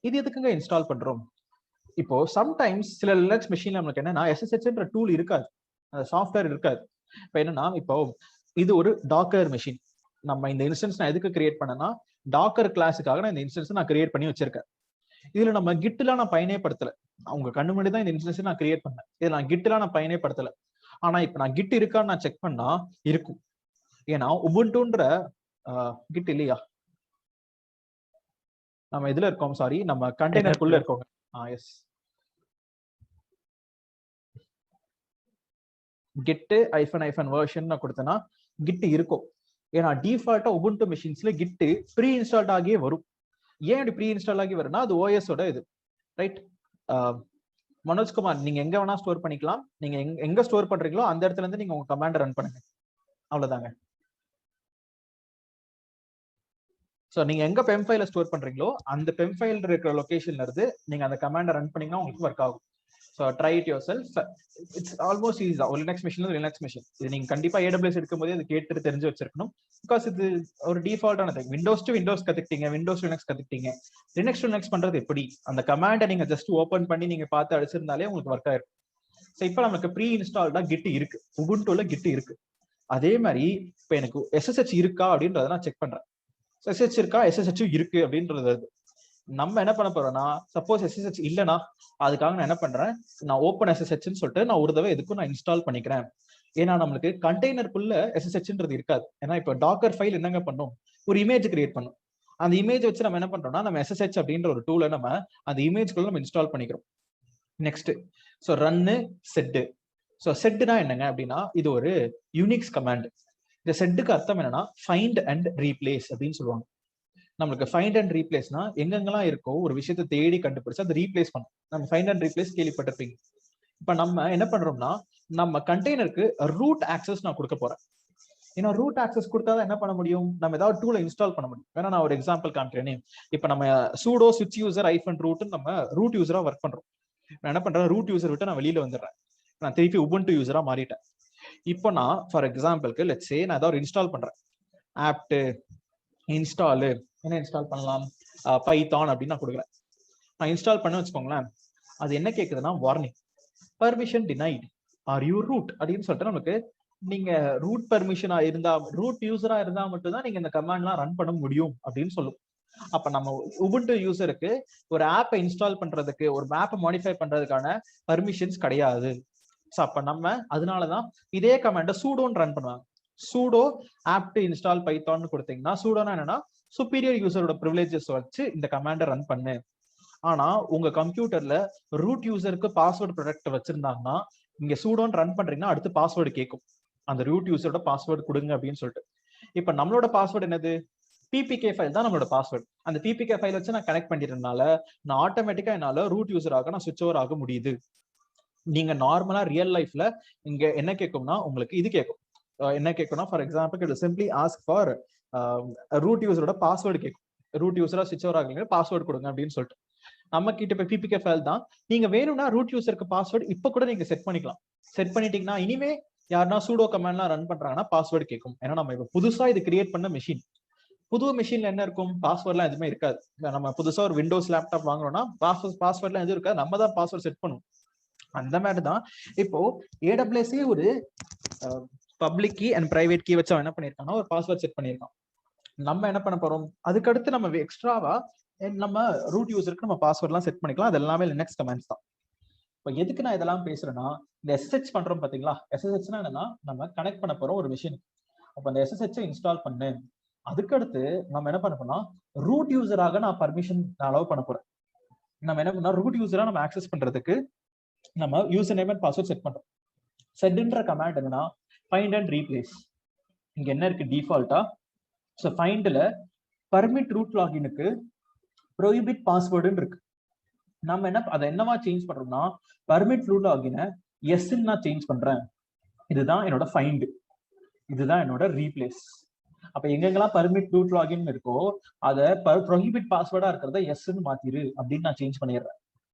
Speaker 1: இது எதுக்குங்க இன்ஸ்டால் பண்றோம்? இப்போ சம்டைம்ஸ் சில லினக்ஸ் மெஷின்ல நமக்கு என்னன்னா SSHன்ற டூல் இருக்காது, அந்த சாஃப்ட்வேர் இருக்காது. இப்போ என்னன்னா, இப்போ இது ஒரு டாக்கர் மெஷின். நம்ம இந்த இன்ஸ்டன்ஸ் நான் எதுக்கு கிரியேட் பண்ணேன்னா டாக்கர் கிளாஸுக்காக நான் இந்த இன்ஸ்டன்ஸ் நான் கிரியேட் பண்ணி வச்சிருக்கேன். இதுல நம்ம கிட்லாம் நான் பயனேப்படுத்தல, அவங்க கண்ணு முன்னாடி தான் இந்த இன்ஸ்டன்ஸ் நான் கிரியேட் பண்ணேன். இதுல நான் கிட்லாம் நான் பயனேப்படுத்தல. ஆனா இப்ப நான் கிட் இருக்கான்னு நான் செக் பண்ணா இருக்கும். ஏன்னா உபுண்டுன்ற கிட் இல்லையா, நம்ம இதுல இருக்கோம், சாரி நம்ம கண்டெய்னருக்குள்ள இருக்கோங்க. எஸ், git -version நான் கொடுத்தேன்னா கிட் இருக்கும். ஏன்னா டிஃபால்ட்டா உபுண்டு மெஷின்ஸ்ல கிட் ப்ரீ இன்ஸ்டால்ட் ஆகியே வரும். ஏன் இப்படி ப்ரீ இன்ஸ்டால் ஆகி வரும்னா அது ஓஎஸோட இது, ரைட்? மனோஜ்குமார், நீங்க எங்க வேணா ஸ்டோர் பண்ணிக்கலாம். நீங்க எங்க ஸ்டோர் பண்றீங்களோ அந்த இடத்துல இருந்து நீங்க உங்க கமாண்ட் ரன் பண்ணுங்க, அவ்வளவுதாங்க. ஸோ நீங்க எங்க பெம் ஃபைல ஸ்டோர் பண்றீங்களோ அந்த பெம் ஃபைல் இருக்கிற லொகேஷன்ல இருந்து நீங்க அந்த கமாண்டை ரன் பண்ணீங்கன்னா உங்களுக்கு ஒர்க் ஆகும். So try it your self. It's almost easy தான். ஒரு லினக்ஸ் மெஷின் லினக்ஸ் மெஷின் இது நீங்க கண்டிப்பா AWS எடுக்கும்போது அது கேட்டு தெரிஞ்சு வச்சிருக்கணும். பிகாஸ் இது ஒரு டிஃபால்ட்டான திங். விண்டோஸ் டு விண்டோஸ் கத்துக்கிட்டீங்க, விண்டோஸ் லினக்ஸ் கத்துக்கிட்டீங்க, லினக்ஸ் டு லினக்ஸ் பண்றது எப்படி, அந்த கமாண்டை நீங்க ஜஸ்ட் ஓப்பன் பண்ணி நீங்க பார்த்து அடிச்சிருந்தாலே உங்களுக்கு ஒர்க் ஆயிருக்கும். ஸோ இப்போ நமக்கு ப்ரீ இன்ஸ்டால்டா கிட் இருக்கு, உபுண்டுல கிட் இருக்கு. அதே மாதிரி இப்போ எனக்கு SSH இருக்கா அப்படின்றத நான் செக் பண்றேன். SSH இருக்கா, SSH இருக்கு அப்படின்றது. நம்ம என்ன பண்ண போறோம்னா சப்போஸ் SSH இல்லைன்னா அதுக்காக நான் என்ன பண்றேன், நான் ஓப்பன் SSHன்னு சொல்லிட்டு நான் ஒரு தடவை எதுக்கும் நான் இன்ஸ்டால் பண்ணிக்கிறேன். ஏன்னா நம்மளுக்கு கண்டெய்னருக்குள்ள SSHன்றது இருக்காது. ஏன்னா இப்போ டாக்கர் ஃபைல் என்னங்க பண்ணும், ஒரு இமேஜ் கிரியேட் பண்ணும். அந்த இமேஜ் வச்சு நம்ம என்ன பண்றோம்னா நம்ம SSH அப்படின்ற ஒரு டூலை நம்ம அந்த இமேஜ்குள்ள நம்ம இன்ஸ்டால் பண்ணிக்கிறோம். நெக்ஸ்ட் ஸோ ரன்னு செட்டு. ஸோ செட்டுனா என்னங்க அப்படின்னா இது ஒரு யூனிக்ஸ் கமாண்ட். இந்த செட்டுக்கு அர்த்தம் என்னன்னா ஃபைண்ட் அண்ட் ரீப்ளேஸ் அப்படின்னு சொல்லுவாங்க. நம்மளுக்கு ஃபைண்ட் அண்ட் ரீப்ளேஸ்னா எங்கெங்கெல்லாம் இருக்கோ ஒரு விஷயத்தை தேடி கண்டுபிடிச்சு அதை ரீப்ளேஸ் பண்ணும். நம்ம ஃபைண்ட் அண்ட் ரீப்ளேஸ் கேள்விப்பட்டிருப்பீங்க. இப்ப நம்ம என்ன பண்றோம்னா நம்ம கண்டெய்னருக்கு ரூட் ஆக்சஸ் நான் கொடுக்க போறேன். ஏன்னா ரூட் ஆக்சஸ் கொடுத்தாதான் என்ன பண்ண முடியும், நம்ம ஏதாவது டூலை இன்ஸ்டால் பண்ண முடியும். வேணா நான் ஒரு எக்ஸாம்பிள் காமிக்கிறேன். இப்ப நம்ம sudo switch user -root நம்ம ரூட் யூசரா ஒர்க் பண்றோம். நான் என்ன பண்றேன், ரூட் யூசர் விட்டு நான் வெளியில வந்துடுறேன், நான் திருப்பி உபுண்டு யூசரா மாறிட்டேன். இப்போ நான் ஃபார் எக்ஸாம்பிளுக்கு லெட்ஸ் சே நான் ஏதாவது இன்ஸ்டால் பண்றேன், ஆப்ட் இன்ஸ்டால், என்ன இன்ஸ்டால் பண்ணலாம், பைத்தான் அப்படின்னு நான் கொடுக்குறேன். நான் இன்ஸ்டால் பண்ண வச்சுக்கோங்களேன், அது என்ன கேட்குதுன்னா warning permission denied are you root அப்படின்னு சொல்லிட்டு நமக்கு நீங்க ரூட் பர்மிஷனா இருந்தா, ரூட் யூசரா இருந்தா மட்டும்தான் நீங்க இந்த கமாண்ட்லாம் ரன் பண்ண முடியும் அப்படின்னு சொல்லும். அப்ப நம்ம உபுண்டு யூசருக்கு ஒரு ஆப்பை இன்ஸ்டால் பண்றதுக்கு, ஒரு மேப்பை மாடிஃபை பண்றதுக்கான பர்மிஷன்ஸ் கிடையாது. ஸோ அப்ப நம்ம அதனாலதான் இதே கமாண்டை சூடோன்னு ரன் பண்ணுவாங்க. சூடோ ஆப்ட் இன்ஸ்டால் பைத்தான்னு கொடுத்தீங்கன்னா, சூடோனா என்னன்னா சுப்பீரியர் யூசரோட ப்ரிவிலேஜஸ் வச்சு இந்த கமாண்டை ரன் பண்ணு. ஆனா உங்க கம்ப்யூட்டர்ல ரூட் யூசருக்கு பாஸ்வேர்டு ப்ரொடெக்ட் வச்சிருந்தாங்கன்னா, நீங்க சூடோன்னு ரன் பண்றீங்கன்னா அடுத்து பாஸ்வேர்டு கேட்கும், அந்த ரூட் யூசரோட பாஸ்வேர்டு கொடுங்க அப்படின்னு சொல்லிட்டு. இப்ப நம்மளோட பாஸ்வேர்டு என்னது? பிபிகே ஃபைல் தான் நம்மளோட பாஸ்வேர்டு. அந்த பிபிகே ஃபைல் வச்சு நான் கனெக்ட் பண்ணிட்டதுனால நான் ஆட்டோமேட்டிக்கா என்னால ரூட் யூசராக நான் சுவிட்ச் ஓவர் ஆக முடியுது. நீங்க நார்மலா ரியல் லைஃப்ல இங்க என்ன கேட்கும்னா, உங்களுக்கு இது கேட்கும். என்ன கேட்கும்னா, for example it simply ask for root யூசரோட பாஸ்வேர்டு கேட்கும். ரூட் யூசரா சுவிட்ச் ஓவர் ஆகுங்க, பாஸ்வேர்டு கொடுங்க அப்படின்னு சொல்லிட்டு. நம்ம கிட்ட இப்ப பிபிகே ஃபைல் தான். நீங்க வேணும்னா ரூட் யூசருக்கு பாஸ்வேர்டு இப்ப கூட நீங்க செட் பண்ணிக்கலாம். செட் பண்ணிட்டீங்கன்னா இனிமே யாருன்னா சூடோ கமாண்ட்லாம் ரன் பண்றாங்கன்னா பாஸ்வேர்டு கேட்கும். ஏன்னா நம்ம இப்ப புதுசா இது கிரியேட் பண்ண மெஷின். புது மெஷின்ல என்ன இருக்கும்? பாஸ்வேர்ட்லாம் எதுவுமே இருக்காது. நம்ம புதுசா ஒரு விண்டோஸ் லேப்டாப் வாங்குறோம்னா பாஸ்வேர்ட்லாம் எதுவும் இருக்காது, நம்ம தான் பாஸ்வேர்ட் செட் பண்ணுவோம். அந்த மாதிரிதான் இப்போ ஏடபிள்யூஎஸ்ஏ ஒரு public key and private key வச்சு என்ன பண்ணிருக்காங்கன்னா ஒரு பாஸ்வேர்ட் செட் பண்ணிருக்கான். நம்ம என்ன பண்ண போறோம்? அதுக்கடுத்து நம்ம எக்ஸ்ட்ராவா நம்ம ரூட் யூசருக்கு நம்ம பாஸ்வேர்ட்லாம் செட் பண்ணிக்கலாம். அது எல்லாமே லினக்ஸ் கமாண்ட்ஸ் தான். இப்போ எதுக்கு நான் இதெல்லாம் பேசுறேன்னா, இந்த எஸ்எஸ்ஹெச் பண்றோம் பாத்தீங்களா? எஸ்எஸ்ஹெச்னா என்னன்னா நம்ம கனெக்ட் பண்ண போறோம் ஒரு மிஷின். அப்ப அந்த எஸ்எஸ்ஹெச் இன்ஸ்டால் பண்ணு. அதுக்கடுத்து நம்ம என்ன பண்ண போறோம்னா, ரூட் யூசராக நான் பர்மிஷன் அலோவ் பண்ண போறேன். நம்ம என்ன பண்ணா, ரூட் யூசரா நம்ம ஆக்சஸ் பண்றதுக்கு நம்ம user name and password set பண்றோம். செட்ன்ற கமாண்ட் என்னன்னா ஃபைண்ட் அண்ட் ரீப்ளேஸ். இங்க என்ன இருக்கு டிஃபால்ட்டா? ஸோ ஃபைண்ட்ல பர்மிட் ரூட் லாகினுக்கு ப்ரோஹிபிட் பாஸ்வேர்டுன்னு இருக்கு. நம்ம என்ன அதை என்னவா சேஞ்ச் பண்றோம்னா, பர்மிட் ரூட் லாகினை எஸ்ன்னு நான் சேஞ்ச் பண்றேன். இதுதான் என்னோட ஃபைண்ட், இதுதான் என்னோட ரீப்ளேஸ். அப்ப எங்கெங்கெல்லாம் பர்மிட் ரூட் லாகின் இருக்கோ அதை ப்ரோஹிபிட் பாஸ்வேர்டா இருக்கிறத எஸ்ன்னு மாத்திரு அப்படின்னு நான் சேஞ்ச் பண்ணிடுறேன்.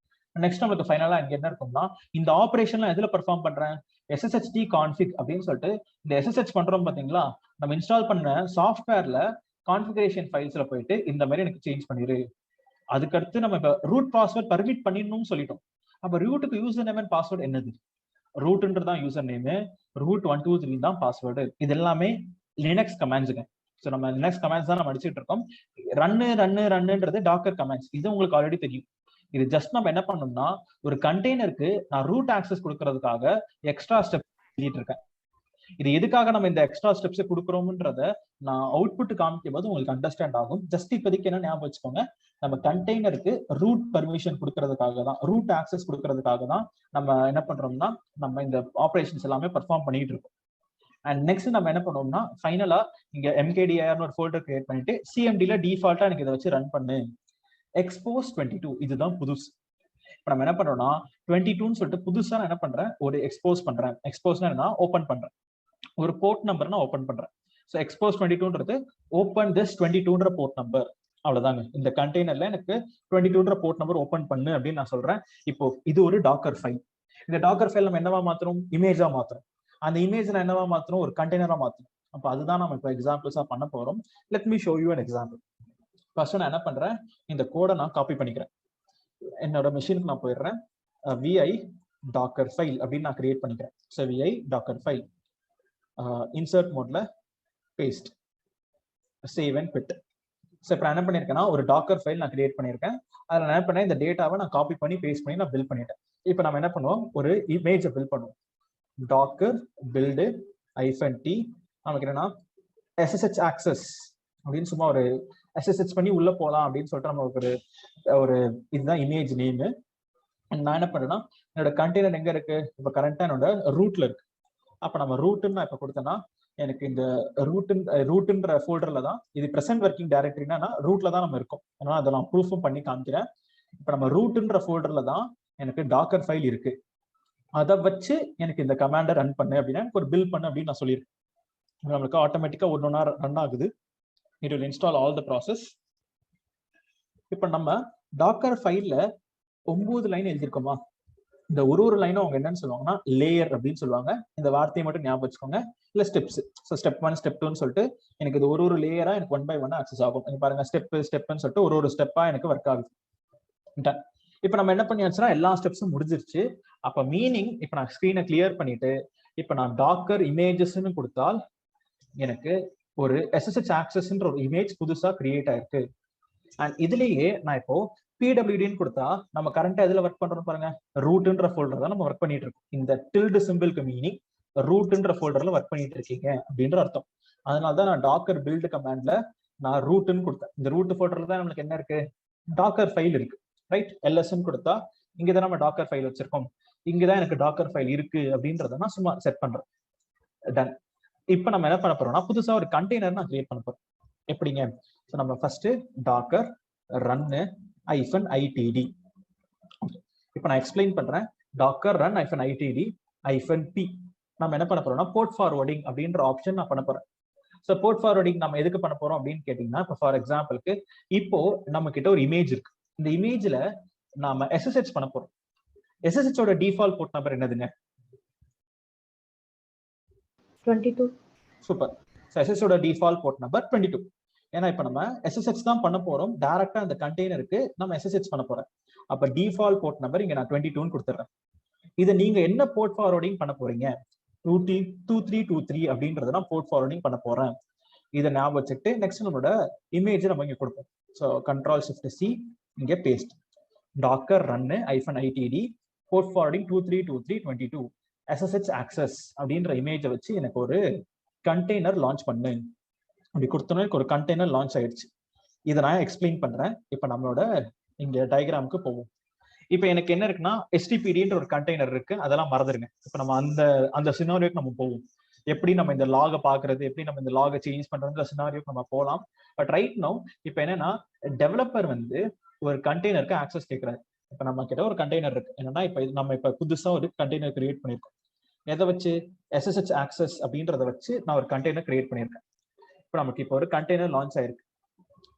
Speaker 1: நெக்ஸ்ட் நமக்கு ஃபைனலா இங்க என்ன இருக்கும்னா, இந்த ஆபரேஷன்ல எதுல பெர்ஃபார்ம் பண்றேன்? SSHD கான்ஃபிக் அப்படின்னு சொல்லிட்டு இந்த SSH பண்றோம் பாத்தீங்களா, நம்ம இன்ஸ்டால் பண்ண சாஃப்ட்வேர்ல கான்ஃபிகரேஷன் ஃபைல்ஸ்ல போயிட்டு இந்த மாதிரி எனக்கு சேஞ்ச் பண்ணிரு. அதுக்கடுத்து நம்ம இப்ப ரூட் பாஸ்வேர்ட் பர்மிட் பண்ணிடணும்னு சொல்லிட்டோம். அப்ப ரூட்டுக்கு யூசர் நேம் அண்ட் பாஸ்வேர்ட் என்னது? ரூட்ன்றதான் யூசர் நேம், ரூட் 1 2 3 தான் பாஸ்வேர்டு. இது எல்லாமே லினக்ஸ் கமாண்ட்ஸுங்க. ஸோ நம்ம லினக்ஸ் கமாண்ட்ஸ் தான் நம்ம அடிச்சுட்டு இருக்கோம். ரன்னுன்றது டாக்கர் கமாண்ட்ஸ். இது உங்களுக்கு ஆல்ரெடி தெரியும். இது ஜஸ்ட் நம்ம என்ன பண்ணோம்னா, ஒரு கண்டெய்னருக்கு நான் ரூட் ஆக்சஸ் கொடுக்கறதுக்காக எக்ஸ்ட்ரா ஸ்டெப் எழுதிட்டு இருக்கேன். இது எதுக்காக நம்ம இந்த எக்ஸ்ட்ரா ஸ்டெப்ஸ் கொடுக்குறோம்ன்றத நான் அவுட்புட் காமிக்கும் போது உங்களுக்கு அண்டர்ஸ்டாண்ட் ஆகும். ஜஸ்ட் இப்போதைக்கு என்ன ஞாபகம் வச்சுக்கோங்க, நம்ம கண்டெய்னருக்கு ரூட் பர்மிஷன் கொடுக்கறதுக்காக தான், ரூட் ஆக்சஸ் கொடுக்கறதுக்காக தான் நம்ம என்ன பண்றோம்னா நம்ம இந்த ஆப்ரேஷன்ஸ் எல்லாமே பெர்ஃபார்ம் பண்ணிட்டு இருக்கோம். அண்ட் நெக்ஸ்ட் நம்ம என்ன பண்ணுவோம்னா, ஃபைனலா இங்க mkdir ஒரு ஃபோல்டர் கிரியேட் பண்ணிட்டு cmdல டிஃபால்ட்டா எனக்கு இதை வச்சு ரன் பண்ணு. expose 22 இதுதான் புதுசு. இப்ப நம்ம என்ன பண்றோம்னா 22ன்னு சொல்லிட்டு புதுசா நான் என்ன பண்றேன், ஒரு எக்ஸ்போஸ் பண்றேன். எக்ஸ்போஸ்னா என்ன, ஓபன் பண்றேன். ஒரு போர்ட் நம்பர் நான் ஓபன் பண்றேன். ஸோ expose 22ன்றது ஓபன் திஸ் 22ன்ற போர்ட் நம்பர். அவ்வளவுதாங்க. இந்த கண்டெய்னர்ல எனக்கு 22ன்ற போர்ட் நம்பர் ஓபன் பண்ணு அப்படின்னு நான் சொல்றேன். இப்போ இது ஒரு டாக்கர் ஃபைல். இந்த டாக்கர் ஃபைல் நம்ம என்னவா மாத்துறோம்? இமேஜா மாத்துறோம். அந்த இமேஜ் என்னவா மாத்துறோம்? ஒரு கண்டெய்னரா மாத்துறோம். அப்ப அதுதான் நம்ம இப்போ எக்ஸாம்பிள்ஸா பண்ண போறோம். Let me show you an example. First நான் என்ன பண்றேன், இந்த கோடை நான் காப்பி பண்ணிக்கிறேன். என்னோட மெஷினுக்கு நான் போயிடுறேன். vi docker file அப்படின்னு நான் கிரியேட் பண்ணிக்கிறேன். So vi docker file insert மோட்ல பேஸ்ட், சேவ் அண்ட் பிட். ஸோ இப்போ நான் என்ன பண்ணியிருக்கேன்னா ஒரு டாக்கர் ஃபைல் நான் கிரியேட் பண்ணியிருக்கேன். அதில் நான் என்ன பண்ணேன், இந்த டேட்டாவை நான் காப்பி பண்ணி பேஸ்ட் பண்ணி நான் பில்ட் பண்ணிட்டேன். இப்போ நம்ம என்ன பண்ணுவோம், ஒரு இமேஜை பில்ட் பண்ணுவோம். டாக்கர் பில்டு -t நமக்கு என்னன்னா SSH access அப்படின்னு சும்மா ஒரு SSH பண்ணி உள்ள போகலாம் அப்படின்னு சொல்லிட்டு நம்ம ஒரு இதுதான் இமேஜ் நேமு. நான் என்ன பண்றேன்னா, என்னோட கண்டெய்னர் எங்க இருக்கு, இப்போ கரண்டா என்னோட ரூட்ல இருக்கு. அப்ப நம்ம ரூட்டுன்னு நான் இப்ப கொடுத்தேன்னா எனக்கு இந்த ரூட்டுன்ற ஃபோல்டர்ல தான் இது பிரசன்ட் ஒர்க்கிங் டைரக்டரினா ரூட்ல தான் நம்ம இருக்கோம். அதனால அதை நான் ப்ரூஃபும் பண்ணி காமிக்கிறேன். இப்ப நம்ம ரூட்டுன்ற ஃபோல்டர்ல தான் எனக்கு டாக்கர் ஃபைல் இருக்கு. அதை வச்சு எனக்கு இந்த கமாண்டை ரன் பண்ணு அப்படின்னா எனக்கு ஒரு பில் பண்ணு அப்படின்னு நான் சொல்லியிருக்கேன். நம்மளுக்கு ஆட்டோமேட்டிக்கா ஒன்று ரன் ஆகுது. It will install all the process. இப்ப நம்ம டாக்கர் ஃபைல்ல 9 லைன் எழுதியிருக்கோமா, இந்த ஒரு லைனும் அவங்க என்னன்னு சொல்லுவாங்கன்னா லேயர் அப்படின்னு சொல்லுவாங்க. இந்த வார்த்தையை மட்டும் ஞாபகம் வச்சுக்கோங்க. இல்ல ஸ்டெப்ஸ். ஸோ ஸ்டெப் 1 ஸ்டெப் 2ன்னு சொல்லிட்டு எனக்கு இது ஒரு லேயரா எனக்கு 1 by 1 ஆக்சஸ் ஆகும். பாருங்க, ஸ்டெப்னு சொல்லிட்டு ஒரு ஸ்டெப்பா எனக்கு ஒர்க் ஆகுது. இப்ப நம்ம என்ன பண்ணியாச்சுன்னா எல்லா ஸ்டெப்ஸும் முடிஞ்சிருச்சு. அப்ப மீனிங் இப்ப நான் ஸ்கிரீனை கிளியர் பண்ணிட்டு இப்ப நான் டாக்கர் இமேஜஸ்ன்னு கொடுத்தால் எனக்கு ஒரு SSH ஆக்சஸ்ன்ற ஒரு இமேஜ் புதுசா கிரியேட் ஆயிருக்கு. அண்ட் இதுலயே நான் இப்போ பிடபிள்யூடின்னு கொடுத்தா நம்ம கரண்டா எதுல ஒர்க் பண்றோம் பாருங்க, ரூட்ன்ற ஃபோல்டர் தான் நம்ம ஒர்க் பண்ணிட்டு இருக்கோம். இந்த டில்டு சிம்பிளுக்கு மீனிங் ரூட்ன்ற ஃபோல்டர்ல ஒர்க் பண்ணிட்டு இருக்கீங்க அப்படின்ற அர்த்தம். அதனாலதான் நான் டாக்கர் பில்டு கமாண்ட்ல நான் ரூட்னு கொடுத்தேன். இந்த ரூட் ஃபோல்டர்ல தான் நம்மளுக்கு என்ன இருக்கு, டாக்கர் ஃபைல் இருக்கு, ரைட்? எல்எஸ்ன்னு கொடுத்தா இங்கதான் நம்ம டாக்கர் ஃபைல் வச்சிருக்கோம், இங்கதான் எனக்கு டாக்கர் ஃபைல் இருக்கு அப்படின்றத நான் சும்மா செட் பண்றேன். டன். இப்ப நம்ம என்ன பண்ண போறோம்னா புதுசா ஒரு கண்டெய்னர் நான் கிரியேட் பண்ண போறோம். எப்படிங்க? நம்ம ஃபர்ஸ்ட் டாக்கர் ரன்னு -itd. இப்ப நான் எக்ஸ்பிளைன் பண்றேன். Docker run -itd -p. நம்ம என்ன பண்ண போறோம்னா போர்ட் ஃபார்வர்டிங் அப்படின்ற ஆப்ஷன் நான் பண்ண போறேன். ஸோ போர்ட் ஃபார்வர்டிங் நம்ம எதுக்கு பண்ண போறோம் அப்படின்னு கேட்டீங்கன்னா, இப்போ ஃபார் எக்ஸாம்பிளுக்கு இப்போ நம்ம கிட்ட ஒரு இமேஜ் இருக்கு. இந்த இமேஜ்ல நாம SSH பண்ண போறோம். SSH ஓட டிஃபால்ட் போர்ட் நம்பர் என்னதுங்க?
Speaker 3: 22.
Speaker 1: சூப்பர். SSH ஓட டிஃபால்ட் போர்ட் நம்பர் 22. ஏன்னா இப்ப நம்ம SSH தான் பண்ண போறோம், டைரக்டா அந்த கண்டெய்னருக்கு நம்ம SSH பண்ண போறோம். அப்ப டிஃபால்ட் போர்ட் நம்பர் இங்க நான் 22ன்னு கொடுத்துறேன். இதை நீங்க என்ன போர்ட் ஃபார்வர்டிங் பண்ண போறீங்க? 2323 அப்படின்றத நான் போர்ட் ஃபார்வர்டிங் பண்ண போறேன். இதை ஞாபகம் வச்சுட்டு நெக்ஸ்ட் நம்மளோட இமேஜ் நம்ம இங்க கொடுப்போம். ஸோ Ctrl+Shift+C இங்க paste docker run -itd port forwarding 232322 SSH access அப்படின்ற இமேஜை வச்சு எனக்கு ஒரு கண்டெய்னர் லான்ச் பண்ணு அப்படி கொடுத்தோன்னே ஒரு கண்டெய்னர் லான்ச் ஆயிடுச்சு. இதை நான் எக்ஸ்பிளைன் பண்றேன். இப்ப நம்மளோட இங்க டயக்ராமுக்கு போவோம். இப்ப எனக்கு என்ன இருக்குன்னா HTTPDன்ற ஒரு கண்டெய்னர் இருக்கு, அதெல்லாம் மறந்துருங்க. இப்ப நம்ம அந்த சினாரியோக்கு நம்ம போவோம். எப்படி நம்ம இந்த லாகை பாக்குறது, எப்படி நம்ம இந்த லாகை சேஞ்ச் பண்றது சினாரியோக்கு நம்ம போகலாம். பட் ரைட் நவ் இப்ப என்னன்னா டெவலப்பர் வந்து ஒரு கண்டெய்னருக்கு ஆக்சஸ் கேட்கறாரு. இப்ப நம்ம கிட்ட ஒரு கண்டெய்னர் இருக்கு. என்னன்னா நம்ம இப்ப புதுசா ஒரு கண்டெய்னர் கிரியேட் பண்ணிருக்கோம். எதை வச்சு? SSH access அப்படின்றத வச்சு நான் ஒரு கண்டெய்னர் கிரியேட் பண்ணிருக்கேன். இப்போ நமக்கு இப்போ ஒரு கண்டெய்னர் லான்ச் ஆயிருக்கு.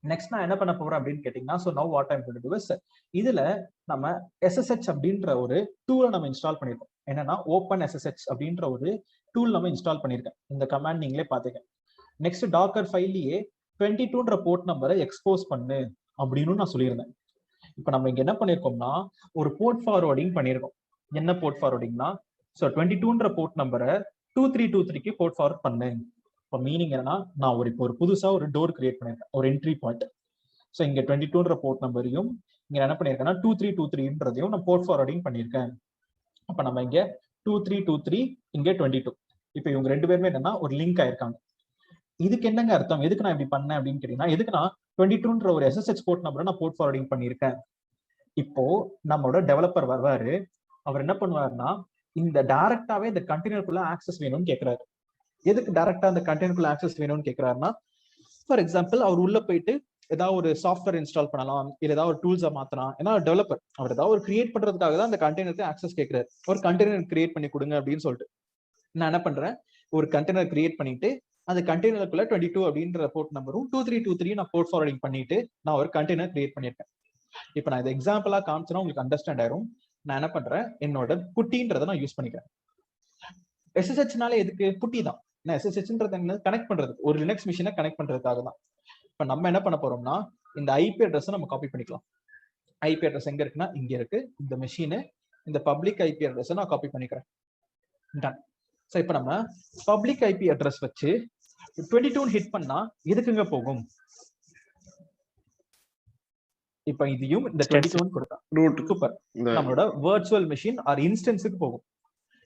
Speaker 1: நெக்ஸ்ட் நான் என்ன பண்ண போறேன் அப்படின்னு கேட்டீங்கன்னா, so now what I'm going to to is, இதுல நம்ம SSH அப்படின்ற ஒரு டூலை நம்ம இன்ஸ்டால் பண்ணிருக்கோம். என்னன்னா ஓப்பன் SSH அப்படின்ற ஒரு டூல் நம்ம இன்ஸ்டால் பண்ணிருக்கேன். இந்த கமாண்ட் நீங்களே பாத்துக்க. நெக்ஸ்ட் டாக்கர் ஃபைல்லையே 22ன்ற போர்ட் நம்பரை எக்ஸ்போஸ் பண்ணு அப்படின்னு நான் சொல்லியிருந்தேன். இப்போ நம்ம இங்க என்ன பண்ணிருக்கோம்னா ஒரு போர்ட் ஃபார்வர்டிங் பண்ணிருக்கோம். என்ன போர்ட் ஃபார்வர்டிங்னா, ஸோ 22ன்ற போர்ட் நம்பரை 2323க்கு போர்ட் ஃபார்வர்ட் பண்ணு. இப்போ மீனிங் என்னன்னா நான் ஒரு புதுசா ஒரு டோர் கிரியேட் பண்ணிருக்கேன், ஒரு என்ட்ரி பாயிண்ட். ஸோ இங்க 22ன்ற போர்ட் நம்பரையும் இங்க என்ன பண்ணிருக்கேன்னா 2323ன்றதையும் நான் போர்ட் ஃபார்வர்டிங் பண்ணியிருக்கேன். அப்ப நம்ம இங்க 2323 இங்க 22. இப்போ இவங்க ரெண்டு பேருமே என்னன்னா ஒரு லிங்க் ஆயிருக்காங்க. இதுக்கு என்னங்க அர்த்தம்? எதுக்கு நான் இப்படி பண்ணேன் அப்படின்னு கேட்டீங்கன்னா, எதுக்கு நான் 22ன்ற ஒரு SSH போர்ட் நம்பரை நான் போர்ட் ஃபார்வர்டிங் பண்ணியிருக்கேன். இப்போ நம்மளோட டெவலப்பர் வருவாரு, அவர் என்ன பண்ணுவாருன்னா இந்த டைரக்டாவே இந்த கண்டெய்னருக்குள்ள ஆக்சஸ் வேணும்னு கேட்கிறாரு. எதுக்கு டைரக்டா அந்த கண்டெய்னருக்குள்ள ஆக்சஸ் வேணும்னு கேட்கிறாருன்னா, ஃபார் எக்ஸாம்பிள் அவர் உள்ள போயிட்டு ஏதாவது ஒரு சாஃப்ட்வேர் இன்ஸ்டால் பண்ணலாம், இல்ல ஏதாவது ஒரு டூல்ஸை மாத்தலாம். ஏன்னா டெவலப்பர் அவர் ஏதாவது ஒரு கிரியேட் பண்றதுக்காக தான் அந்த கண்டெய்னருக்கு ஆக்சஸ் கேட்கிறாரு. ஒரு கண்டெய்னர் கிரியேட் பண்ணி கொடுங்க அப்படின்னு சொல்லிட்டு நான் என்ன பண்றேன், ஒரு கண்டெய்னர் கிரியேட் பண்ணிட்டு அந்த கண்டெய்னருக்குள்ள 22 அப்படின்ற போர்ட் நம்பரும் 2323 நான் போர்ட் ஃபார்வர்டிங் பண்ணிட்டு நான் ஒரு கண்டெய்னர் கிரியேட் பண்ணியிருக்கேன். இப்போ நான் இதை எக்ஸாம்பிளா காமிச்சேன்னா உங்களுக்கு அண்டர்ஸ்டாண்ட் ஆயிரும். நான் என்ன பண்றேன், என்னோட புட்டின்றதை நான் யூஸ் பண்ணிக்கிறேன். SSHனாலே எதுக்கு? புட்டி தான். நான் SSHன்றது கனெக்ட் பண்றது, ஒரு லினக்ஸ் மிஷினை கனெக்ட் பண்றதுக்காக தான். இப்ப நம்ம என்ன பண்ண போறோம்னா இந்த ஐபி அட்ரஸ் நம்ம காப்பி பண்ணிக்கலாம். ஐபி அட்ரஸ் எங்க இருக்குன்னா இங்க இருக்கு. இந்த மெஷின் இந்த பப்ளிக் ஐபி அட்ரஸ் நான் காப்பி பண்ணிக்கிறேன். டன். சோ இப்போ நம்ம பப்ளிக் ஐபி அட்ரஸ் வச்சு 22 ஹிட் பண்ணா எதுக்குங்க போகும்? இப்ப இதையும் இந்த 22 கொடுத்தா சூப்பர், நம்மளோட வர்ச்சுவல் மெஷின் ஆர் இன்ஸ்டன்ஸுக்கு போகும்.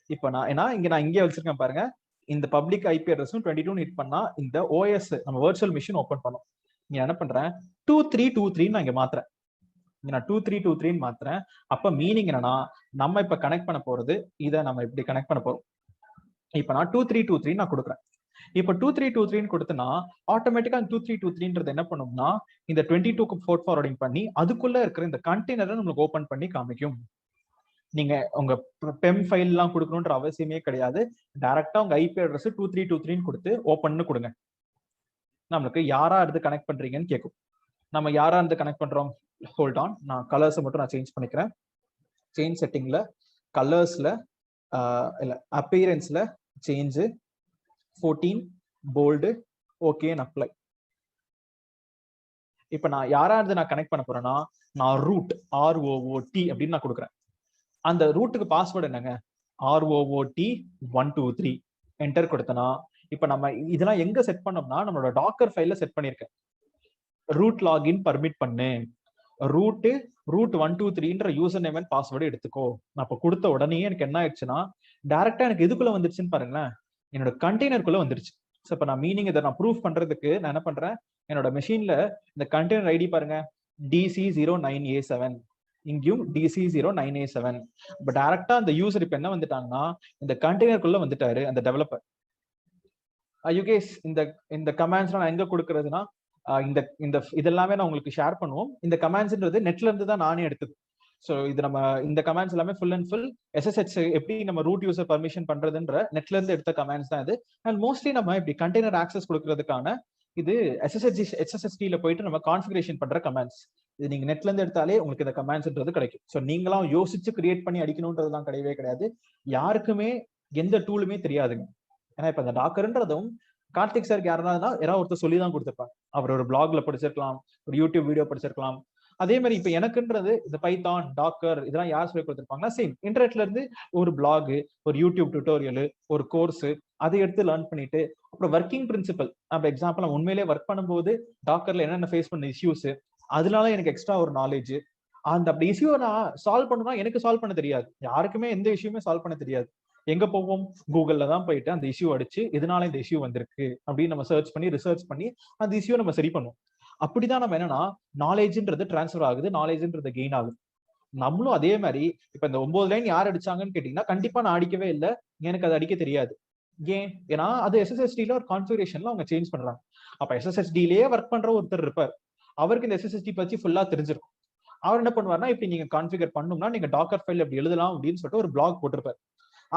Speaker 1: இப்போ நான் இங்கே வச்சிருக்கேன் பாருங்க, இந்த பப்ளிக் ஐபி அட்ரஸும் 22 ஹிட் பண்ணா இந்த OS நம்ம வர்ச்சுவல் மிஷின் ஓபன் பண்ணும். இங்க என்ன பண்றேன் 2323 நான் இங்க மாத்துறேன். நான் 2323 மாத்துறேன். அப்ப மீனிங் என்னன்னா நம்ம இப்ப கனெக்ட் பண்ண போறது இதை நம்ம இப்படி கனெக்ட் பண்ண போறோம். இப்ப நான் 2323 நான் கொடுக்குறேன். இப்ப 2323 கொடுத்தனா ஆட்டோமேட்டிக்கா 2323ன்றது என்ன பண்ணும்னா இந்த 22க்கு போர்ட் ஃபார்வர்டிங் பண்ணி அதுக்குள்ள இருக்கிற இந்த கண்டெய்னரை நம்மளுக்கு ஓபன் பண்ணி காமிக்கும். நீங்க உங்க பெம் ஃபைல் எல்லாம் கொடுக்கணும்ன்ற அவசியமே கிடையாது. டைரக்டா உங்க ஐபி அட்ரஸ் 2323 கொடுத்து ஓபன் கொடுங்க. நம்மளுக்கு யாரா இருந்து கனெக்ட் பண்றீங்கன்னு கேட்கும். நம்ம யாரா இருந்து கனெக்ட் பண்றோம்? ஹோல்ட் ஆன், நான் கலர்ஸ் மட்டும் நான் சேஞ்ச் பண்ணிக்கிறேன். சேஞ்ச் செட்டிங்ல கலர்ஸ்ல இல்ல அப்பியரன்ஸ்ல சேஞ்ச் 14 போல்டு ஓகே அப்ளை. இப்ப நான் யாரா இருந்து நான் கனெக்ட் பண்ண போறேன்னா நான் ரூட் ROOT அப்படின்னு நான் கொடுக்குறேன். அந்த ரூட்டுக்கு பாஸ்வேர்டு என்னங்க? ROOT 123 என்டர் கொடுத்தனா இப்ப நம்ம இதெல்லாம் எங்க செட் பண்ணோம்னா நம்மளோட டாக்கர் ஃபைல்ல செட் பண்ணிருக்கேன். ரூட் லாகின் பர்மிட் பண்ணு, ரூட் 123ன்ற யூசர் நேம் அண்ட் பாஸ்வேர்டு எடுத்துக்கோ. நான் அப்ப கொடுத்த உடனே எனக்கு என்ன ஆயிடுச்சுன்னா டைரக்டா எனக்கு எதுக்குள்ள வந்துருச்சுன்னு பாருங்களேன், என்னோட கண்டெய்னருக்குள்ள வந்துருச்சு. ஸோ இப்போ நான் மீனிங் இதை நான் ப்ரூஃப் பண்றதுக்கு நான் என்ன பண்றேன், என்னோட மெஷின்ல இந்த கண்டெய்னர் ஐடி பாருங்க DC09A7, இங்கேயும் DC09A7. இப்போ டைரக்டா அந்த யூசர் இப்போ என்ன வந்துட்டாங்கன்னா இந்த கண்டெய்னருக்குள்ள வந்துட்டாரு அந்த டெவலப்பர். யூகேஸ் இந்த கமாண்ட்ஸ் நான் எங்க கொடுக்கறதுன்னா இந்த இதெல்லாமே நான் உங்களுக்கு ஷேர் பண்ணுவோம். இந்த கமாண்ட்ஸ்ன்றது நெட்ல இருந்து தான் நானே எடுத்தது. ஸோ இது நம்ம இந்த கமாண்ட்ஸ் எல்லாமே ஃபுல் அண்ட் ஃபுல் SSH எப்படி நம்ம ரூட் யூசர் பர்மிஷன் பண்றதுன்ற நெட்ல இருந்து எடுத்த கமாண்ட்ஸ் தான் இது. அண்ட் மோஸ்ட்லி நம்ம இப்படி கண்டெய்னர் ஆக்சஸ் கொடுக்கறதுக்கான இது SSHD போயிட்டு நம்ம கான்ஃபிகரேஷன் பண்ற கமாண்ட்ஸ். இது நீங்க நெட்ல இருந்து எடுத்தாலே உங்களுக்கு இந்த கமாண்ட்ஸ்ன்றது கிடைக்கும். ஸோ நீங்களாம் யோசிச்சு கிரியேட் பண்ணி அடிக்கணும்ன்றதுலாம் கிடையவே கிடையாது. யாருக்குமே எந்த டூலுமே தெரியாதுங்க. ஏன்னா இப்ப இந்த டாக்கர்ன்றதும் கார்த்திக் சாருக்கு யாராவது ஒருத்தர் சொல்லி தான் கொடுத்துருப்பாங்க. அவர் ஒரு பிளாக்ல படிச்சிருக்கலாம், ஒரு யூடியூப் வீடியோ படிச்சிருக்கலாம். அதே மாதிரி இப்ப எனக்குன்றது இந்த பைத்தான் டாக்கர் இதெல்லாம் யார் சொல்லி கொடுத்துருப்பாங்கன்னா சேம் இன்டர்நெட்ல இருந்து ஒரு பிளாக், ஒரு யூடியூப் டியூட்டோரியல், ஒரு கோர்ஸ் அதை எடுத்து லேர்ன் பண்ணிட்டு அப்புறம் ஒர்க்கிங் பிரின்சிபல் நம்ம எக்ஸாம்பிள் நம்ம உண்மையிலேயே ஒர்க் பண்ணும்போது டாக்கர்ல என்னென்ன ஃபேஸ் பண்ண இஷ்யூஸ் அதனால எனக்கு எக்ஸ்ட்ரா ஒரு நாலேஜ். அப்படி இஷ்யூ நான் சால்வ் பண்ணணும்னா எனக்கு சால்வ் பண்ண தெரியாது, யாருக்குமே எந்த இஷ்யூமே சால்வ் பண்ண தெரியாது. எங்க போவோம், கூகுள்ல தான் போயிட்டு அந்த இஷ்யூ அடிச்சு இதனால இந்த இஷ்யூ வந்திருக்கு அப்படின்னு நம்ம சர்ச் பண்ணி ரிசர்ச் பண்ணி அந்த இஷ்யூ நம்ம சரி பண்ணுவோம். அப்படிதான் நம்ம என்னன்னா நாலேஜ்ன்றது டிரான்ஸ்ஃபர் ஆகுது, நாலேஜ்ன்றது கெயின் ஆகுது. நம்மளும் அதே மாதிரி இப்ப இந்த 9 லைன் யார் அடிச்சாங்கன்னு கேட்டீங்கன்னா கண்டிப்பா நான் அடிக்கவே இல்லை, எனக்கு அது அடிக்க தெரியாது. ஏன், ஏன்னா அது SSHD ஒரு கான்ஃபிகரேஷன்ல அவங்க சேஞ்ச் பண்றாங்க. அப்ப SSHD ஒர்க் பண்ற ஒருத்தர் இருப்பார், அவருக்கு இந்த SSHD பத்தி ஃபுல்லா தெரிஞ்சிருக்கும். அவர் என்ன பண்ணுவார்னா இப்படி நீங்க கான்ஃபிகர் பண்ணணும்னா நீங்க டாக்கர் ஃபைல் அப்படி எழுதலாம் அப்படின்னு சொல்லிட்டு ஒரு பிளாக் போட்டிருப்பாரு.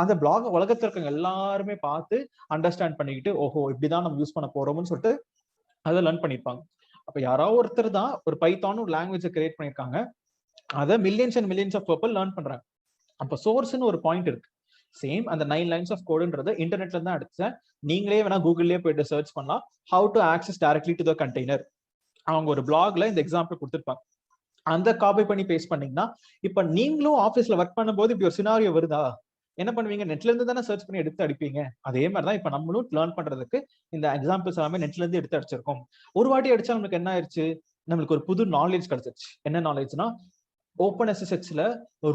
Speaker 1: அந்த பிளாக் உலகத்துல இருக்கவங்க எல்லாருமே பார்த்து அண்டர்ஸ்டாண்ட் பண்ணிக்கிட்டு ஓஹோ இப்படிதான் நம்ம யூஸ் பண்ண போறோம்னு சொல்லிட்டு அதை லேர்ன் பண்ணிருப்பாங்க. அப்ப யாராவது ஒருத்தர் தான் ஒரு பைத்தான் ஒரு லாங்குவேஜ் கிரியேட் பண்ணிருக்காங்க, அதை millions and millions of people learn பண்றாங்க. அப்ப சோர்ஸ்னு ஒரு பாயிண்ட் இருக்கு. சேம் அந்த 9 lines ஆஃப் கோடுன்றது இன்டர்நெட்ல தான் எடுத்தேன். நீங்களே வேணா கூகுள்லயே போயிட்டு சர்ச் பண்ணலாம், how to access directly to the container. அவங்க ஒரு பிளாக்ல இந்த எக்ஸாம்பிள் கொடுத்துருப்பாங்க, அந்த காப்பி பண்ணி பேஸ்ட் பண்ணீங்கன்னா இப்ப நீங்களும் ஆஃபீஸ்ல ஒர்க் பண்ணும்போது இப்படி ஒரு சினாரியோ வருதா, என்ன பண்ணுவீங்க, நெட்ல இருந்து தானே சர்ச் பண்ணி எடுத்து அடிப்பீங்க. அதே மாதிரிதான் இப்ப நம்மளும் லேர்ன் பண்றதுக்கு இந்த எக்ஸாம்பிள்ஸ் எல்லாமே நெட்ல இருந்து எடுத்து அடிச்சிருக்கோம். ஒரு வாட்டி அடிச்சா நமக்கு என்ன ஆயிடுச்சு, நம்மளுக்கு ஒரு புது நாலேஜ் கிடைச்சிருச்சு. என்ன நாலேஜ்னா OpenSSHல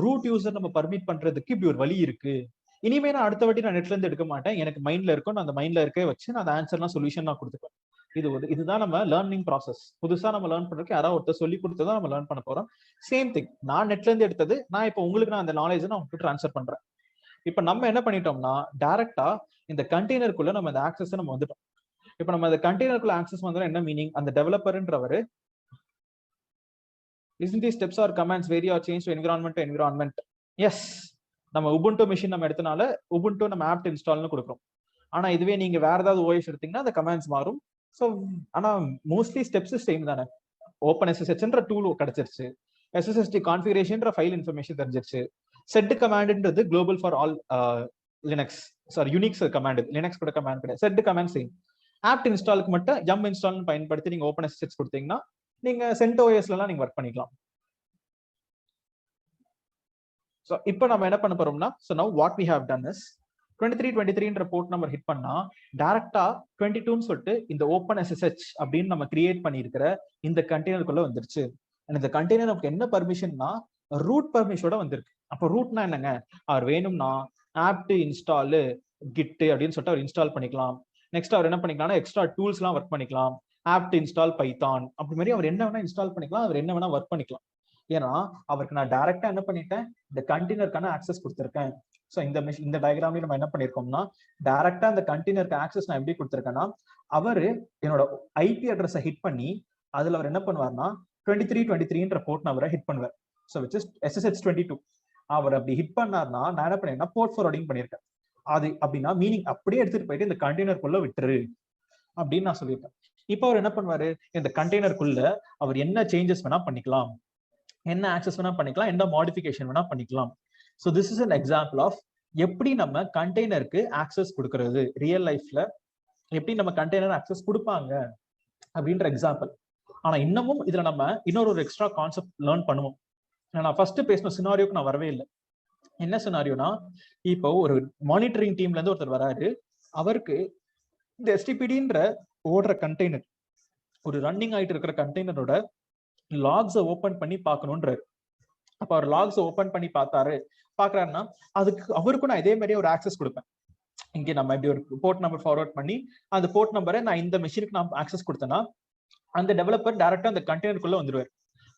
Speaker 1: ரூட் யூசர் நம்ம பர்மிட் பண்றதுக்கு இப்படி ஒரு வழி இருக்கு. இனிமே நான் அடுத்த வாட்டி நான் நெட்ல இருந்து எடுக்க மாட்டேன், எனக்கு மைண்ட்ல இருக்கும், நான் அந்த மைண்ட்ல இருக்கே வச்சு நான் அந்த ஆன்சர்லாம் சொல்யூஷன் நான் கொடுத்துப்பேன். இதுதான் நம்ம லேர்னிங் ப்ராசஸ். புதுசா நம்ம லேர்ன் பண்றதுக்கு யாராவது ஒருத்தர் சொல்லி கொடுத்ததான் நம்ம லேர்ன் பண்ண போறோம். சேம் திங், நான் நெட்ல இருந்து எடுத்தது நான் இப்போ உங்களுக்கு நான் அந்த நாலேஜ் நான் உங்களுக்கு ட்ரான்ஸ்ஃபர் பண்றேன். இப்ப நம்ம என்ன பண்ணிட்டோம்னா டைரக்டா இந்த கண்டெய்னருக்குள்ள நம்ம அந்த ஆக்சஸ் நம்ம வந்துட்டோம். இப்ப நம்ம அந்த கண்டெய்னருக்குள்ள ஆக்சஸ் வந்தா என்ன மீனிங், அந்த டெவலப்பர்ன்றவர் isn't these steps or commands vary or change to environment? Yes, நம்ம Ubuntu மெஷின் நம்ம எடுத்தனால Ubuntu நம்ம apt installனு கொடுக்குறோம். ஆனா இதுவே நீங்க வேற ஏதாவது OS எடுத்தீங்கன்னா அந்த கமாண்ட்ஸ் மாறும். ஸோ ஆனா மோஸ்ட்லி ஸ்டெப்ஸ் சேம் தானே. OpenSSHன்ற டூல் கிடைச்சிருச்சு, SSHD கான்ஃபிகரேஷன்ற ஃபைல் இன்ஃபர்மேஷன் தெரிஞ்சிருச்சு, செட் கமாண்ட்ன்றது global for all Linux Unix command, Linux கூட கமாண்ட் கிடையாது. Set command same. apt இன்ஸ்டாலுக்கு மட்டும் yum இன்ஸ்டால்னு பயன்படுத்தி நீங்க OpenSSH கொடுத்தீங்கன்னா நீங்க CentOSலாம் நீங்க ஒர்க் பண்ணிக்கலாம். ஸோ இப்போ நம்ம என்ன பண்ண போறோம்னா, so now what we have done is 2323ன்ற போர்ட் நம்பர் ஹிட் பண்ணா டைரக்டா 22ன்னு சொல்லிட்டு இந்த OpenSSH அப்படின்னு நம்ம கிரியேட் பண்ணியிருக்கிற இந்த கண்டெய்னருக்குள்ள வந்துருச்சு. இந்த கண்டெய்னர் நமக்கு என்ன பர்மிஷன்னா ரூட் பர்மிஷனோட வந்திருக்கு. அப்போ ரூட்னா என்னங்க, அவர் வேணும்னா apt இன்ஸ்டால் git அப்படின்னு சொல்லிட்டு அவர் இன்ஸ்டால் பண்ணிக்கலாம். நெக்ஸ்ட் அவர் என்ன பண்ணிக்கலாம்னா எக்ஸ்ட்ரா டூல்ஸ்லாம் ஒர்க் பண்ணிக்கலாம், apt இன்ஸ்டால் பைத்தான் அப்படி மாதிரி அவர் என்ன வேணா இன்ஸ்டால் பண்ணிக்கலாம், அவர் என்ன வேணா ஒர்க் பண்ணிக்கலாம். ஏன்னா அவருக்கு நான் டைரக்டா என்ன பண்ணிட்டேன், இந்த கண்டெய்னருக்கான ஆக்சஸ் கொடுத்துருக்கேன். ஸோ இந்த டயக்ராம்ல நம்ம என்ன பண்ணிருக்கோம்னா டைரக்டா இந்த கண்டெய்னருக்கு ஆக்சஸ் நான் எப்படி கொடுத்துருக்கேன்னா, அவரு என்னோட ஐபி அட்ரஸை ஹிட் பண்ணி அதுல அவர் என்ன பண்ணுவார்னா 2323ன்ற போர்ட் நம்பரை ஹிட் பண்ணுவார். So which is SSH22. அவர் அப்படி ஹிட் பண்ணார்னா நான் என்ன பண்ணேன்னா போர்ட் ஃபார்வர்டிங் பண்ணியிருக்கேன். அது அப்படின்னா மீனிங் அப்படியே எடுத்துட்டு போயிட்டு இந்த கண்டெய்னருக்குள்ள விட்டுரு அப்படின்னு நான் சொல்லியிருக்கேன். இப்போ அவர் என்ன பண்ணுவாரு, இந்த கண்டெய்னருக்குள்ள அவர் என்ன சேஞ்சஸ் வேணா பண்ணிக்கலாம், என்ன ஆக்சஸ் வேணா பண்ணிக்கலாம், என்ன மாடிஃபிகேஷன் வேணா பண்ணிக்கலாம். So this is an example of எப்படி நம்ம கண்டெய்னருக்கு ஆக்சஸ் கொடுக்கறது, ரியல் லைஃப்ல எப்படி நம்ம கண்டெய்னர் ஆக்சஸ் கொடுப்பாங்க அப்படின்ற எக்ஸாம்பிள். ஆனா இன்னமும் இதுல நம்ம இன்னொரு எக்ஸ்ட்ரா கான்செப்ட் லேர்ன் பண்ணுவோம். நான் ஃபர்ஸ்ட் பேசின சினாரியோக்கு நான் வரவே இல்லை. என்ன சினாரியோனா, இப்போ ஒரு மானிட்டரிங் டீம்ல இருந்து ஒருத்தர் வராரு, அவருக்கு இந்த STPDன்ற ஓடுற கண்டெய்னர் ஒரு ரன்னிங் ஆயிட்டு இருக்கிற கண்டெய்னரோட லாக்ஸை ஓபன் பண்ணி பார்க்கணுன்றாரு. அப்ப அவர் லாக்ஸை ஓபன் பண்ணி பாக்குறாருன்னா அதுக்கு அவருக்கும் நான் இதே மாதிரியே ஒரு ஆக்சஸ் கொடுப்பேன். இங்க நம்ம இப்படி ஒரு போர்ட் நம்பர் ஃபார்வர்ட் பண்ணி அந்த போர்ட் நம்பரை நான் இந்த மெஷினுக்கு நான் ஆக்சஸ் கொடுத்தேன்னா அந்த டெவலப்பர் டைரக்டா அந்த கண்டெய்னருக்குள்ள வந்துருவாரு.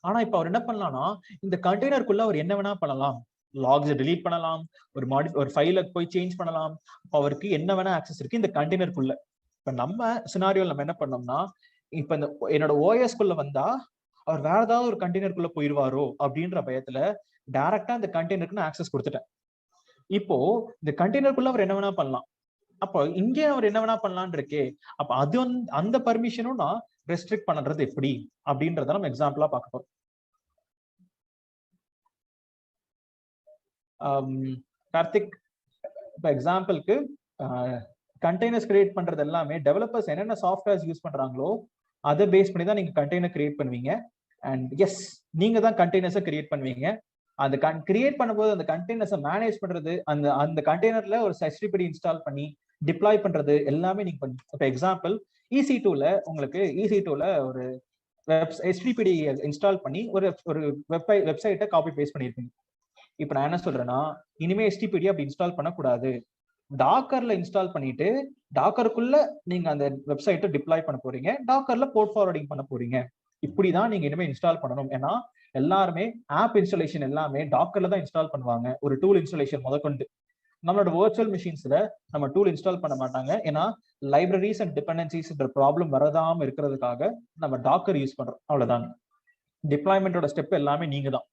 Speaker 1: ஆனா இப்ப அவர் என்ன பண்ணலாம்னா இந்த கண்டெய்னருக்குள்ள அவர் என்ன வேணா பண்ணலாம். லாக்ஸை delete பண்ணலாம், ஒரு ஃபைலை போய் சேஞ்ச் பண்ணலாம். அவருக்கு என்ன வேணா ஆக்சஸ் இருக்கு இந்த கண்டெய்னருக்குள்ள. இப்ப நம்ம சினாரியோல நம்ம என்ன பண்ணோம்னா இப்ப இந்த என்னோட ஓஎஸ்குள்ள வந்தா அவர் வேற ஏதாவது ஒரு கண்டெய்னருக்குள்ள போயிருவாரோ அப்படின்ற பயத்துல டைரக்டா இந்த கண்டெய்னருக்கு நான் ஆக்சஸ் கொடுத்துட்டேன். இப்போ இந்த கண்டெய்னருக்குள்ள அவர் என்ன வேணா பண்ணலாம். அப்போ இங்கே அவர் என்ன வேணா பண்ணலான்னு இருக்கே. அப்ப அது அந்த பர்மிஷனும் நான் ரெஸ்ட்ரிக்ட் பண்றது எப்படி அப்படின்றத நம்ம எக்ஸாம்பிளா பார்க்க போறோம். கார்த்திக், இப்போ எக்ஸாம்பிளுக்கு கண்டெய்னர்ஸ் கிரியேட் பண்றது எல்லாமே டெவலப்பர்ஸ் என்னென்ன சாஃப்ட்வேர்ஸ் யூஸ் பண்றாங்களோ அதை பேஸ் பண்ணி தான் நீங்க கண்டெய்னர் கிரியேட் பண்ணுவீங்க. அண்ட் எஸ், நீங்க தான் கண்டெய்னர்ஸை கிரியேட் பண்ணுவீங்க. அந்த கிரியேட் பண்ணும்போது அந்த கண்டெய்னர்ஸை மேனேஜ் பண்றது, அந்த கண்டெய்னர்ல ஒரு HTTP இன்ஸ்டால் பண்ணி டிப்ளாய் பண்றது எல்லாமே நீங்க பண்ணுங்க. இப்போ எக்ஸாம்பிள் EC2ல உங்களுக்கு EC2ல ஒரு HTTP இன்ஸ்டால் பண்ணி ஒரு வெப்சைட்டை காப்பி பேஸ்ட் பண்ணிருப்பீங்க. இப்ப நான் என்ன சொல்றேன்னா இனிமே HTTP அப்படி இன்ஸ்டால் பண்ணக்கூடாது. டாக்கர்ல இன்ஸ்டால் பண்ணிட்டு டாக்கருக்குள்ள நீங்க அந்த வெப்சைட்டை டிப்ளாய் பண்ண போறீங்க, டாக்கர்ல போர்ட் ஃபார்வர்டிங் பண்ண போறீங்க. இப்படிதான் நீங்க இனிமே இன்ஸ்டால் பண்ணணும். ஏன்னா எல்லாருமே ஆப் இன்ஸ்டாலேஷன் எல்லாமே டாக்கர்ல தான் இன்ஸ்டால் பண்ணுவாங்க. ஒரு டூல் இன்ஸ்டாலேஷன் முதற்கொண்டு நம்மளோட வர்ச்சுவல் மிஷின்ஸ்ல நம்ம டூல் இன்ஸ்டால் பண்ண மாட்டாங்க. ஏன்னா லைப்ரரிஸ் அண்ட் டிபெண்டன்சிஸ் ப்ராப்ளம் வரதாம இருக்கிறதுக்காக நம்ம டாக்கர் யூஸ் பண்றோம். அவ்வளவுதான். டிப்ளாய்மெண்டோட ஸ்டெப் எல்லாமே நீங்க தான்.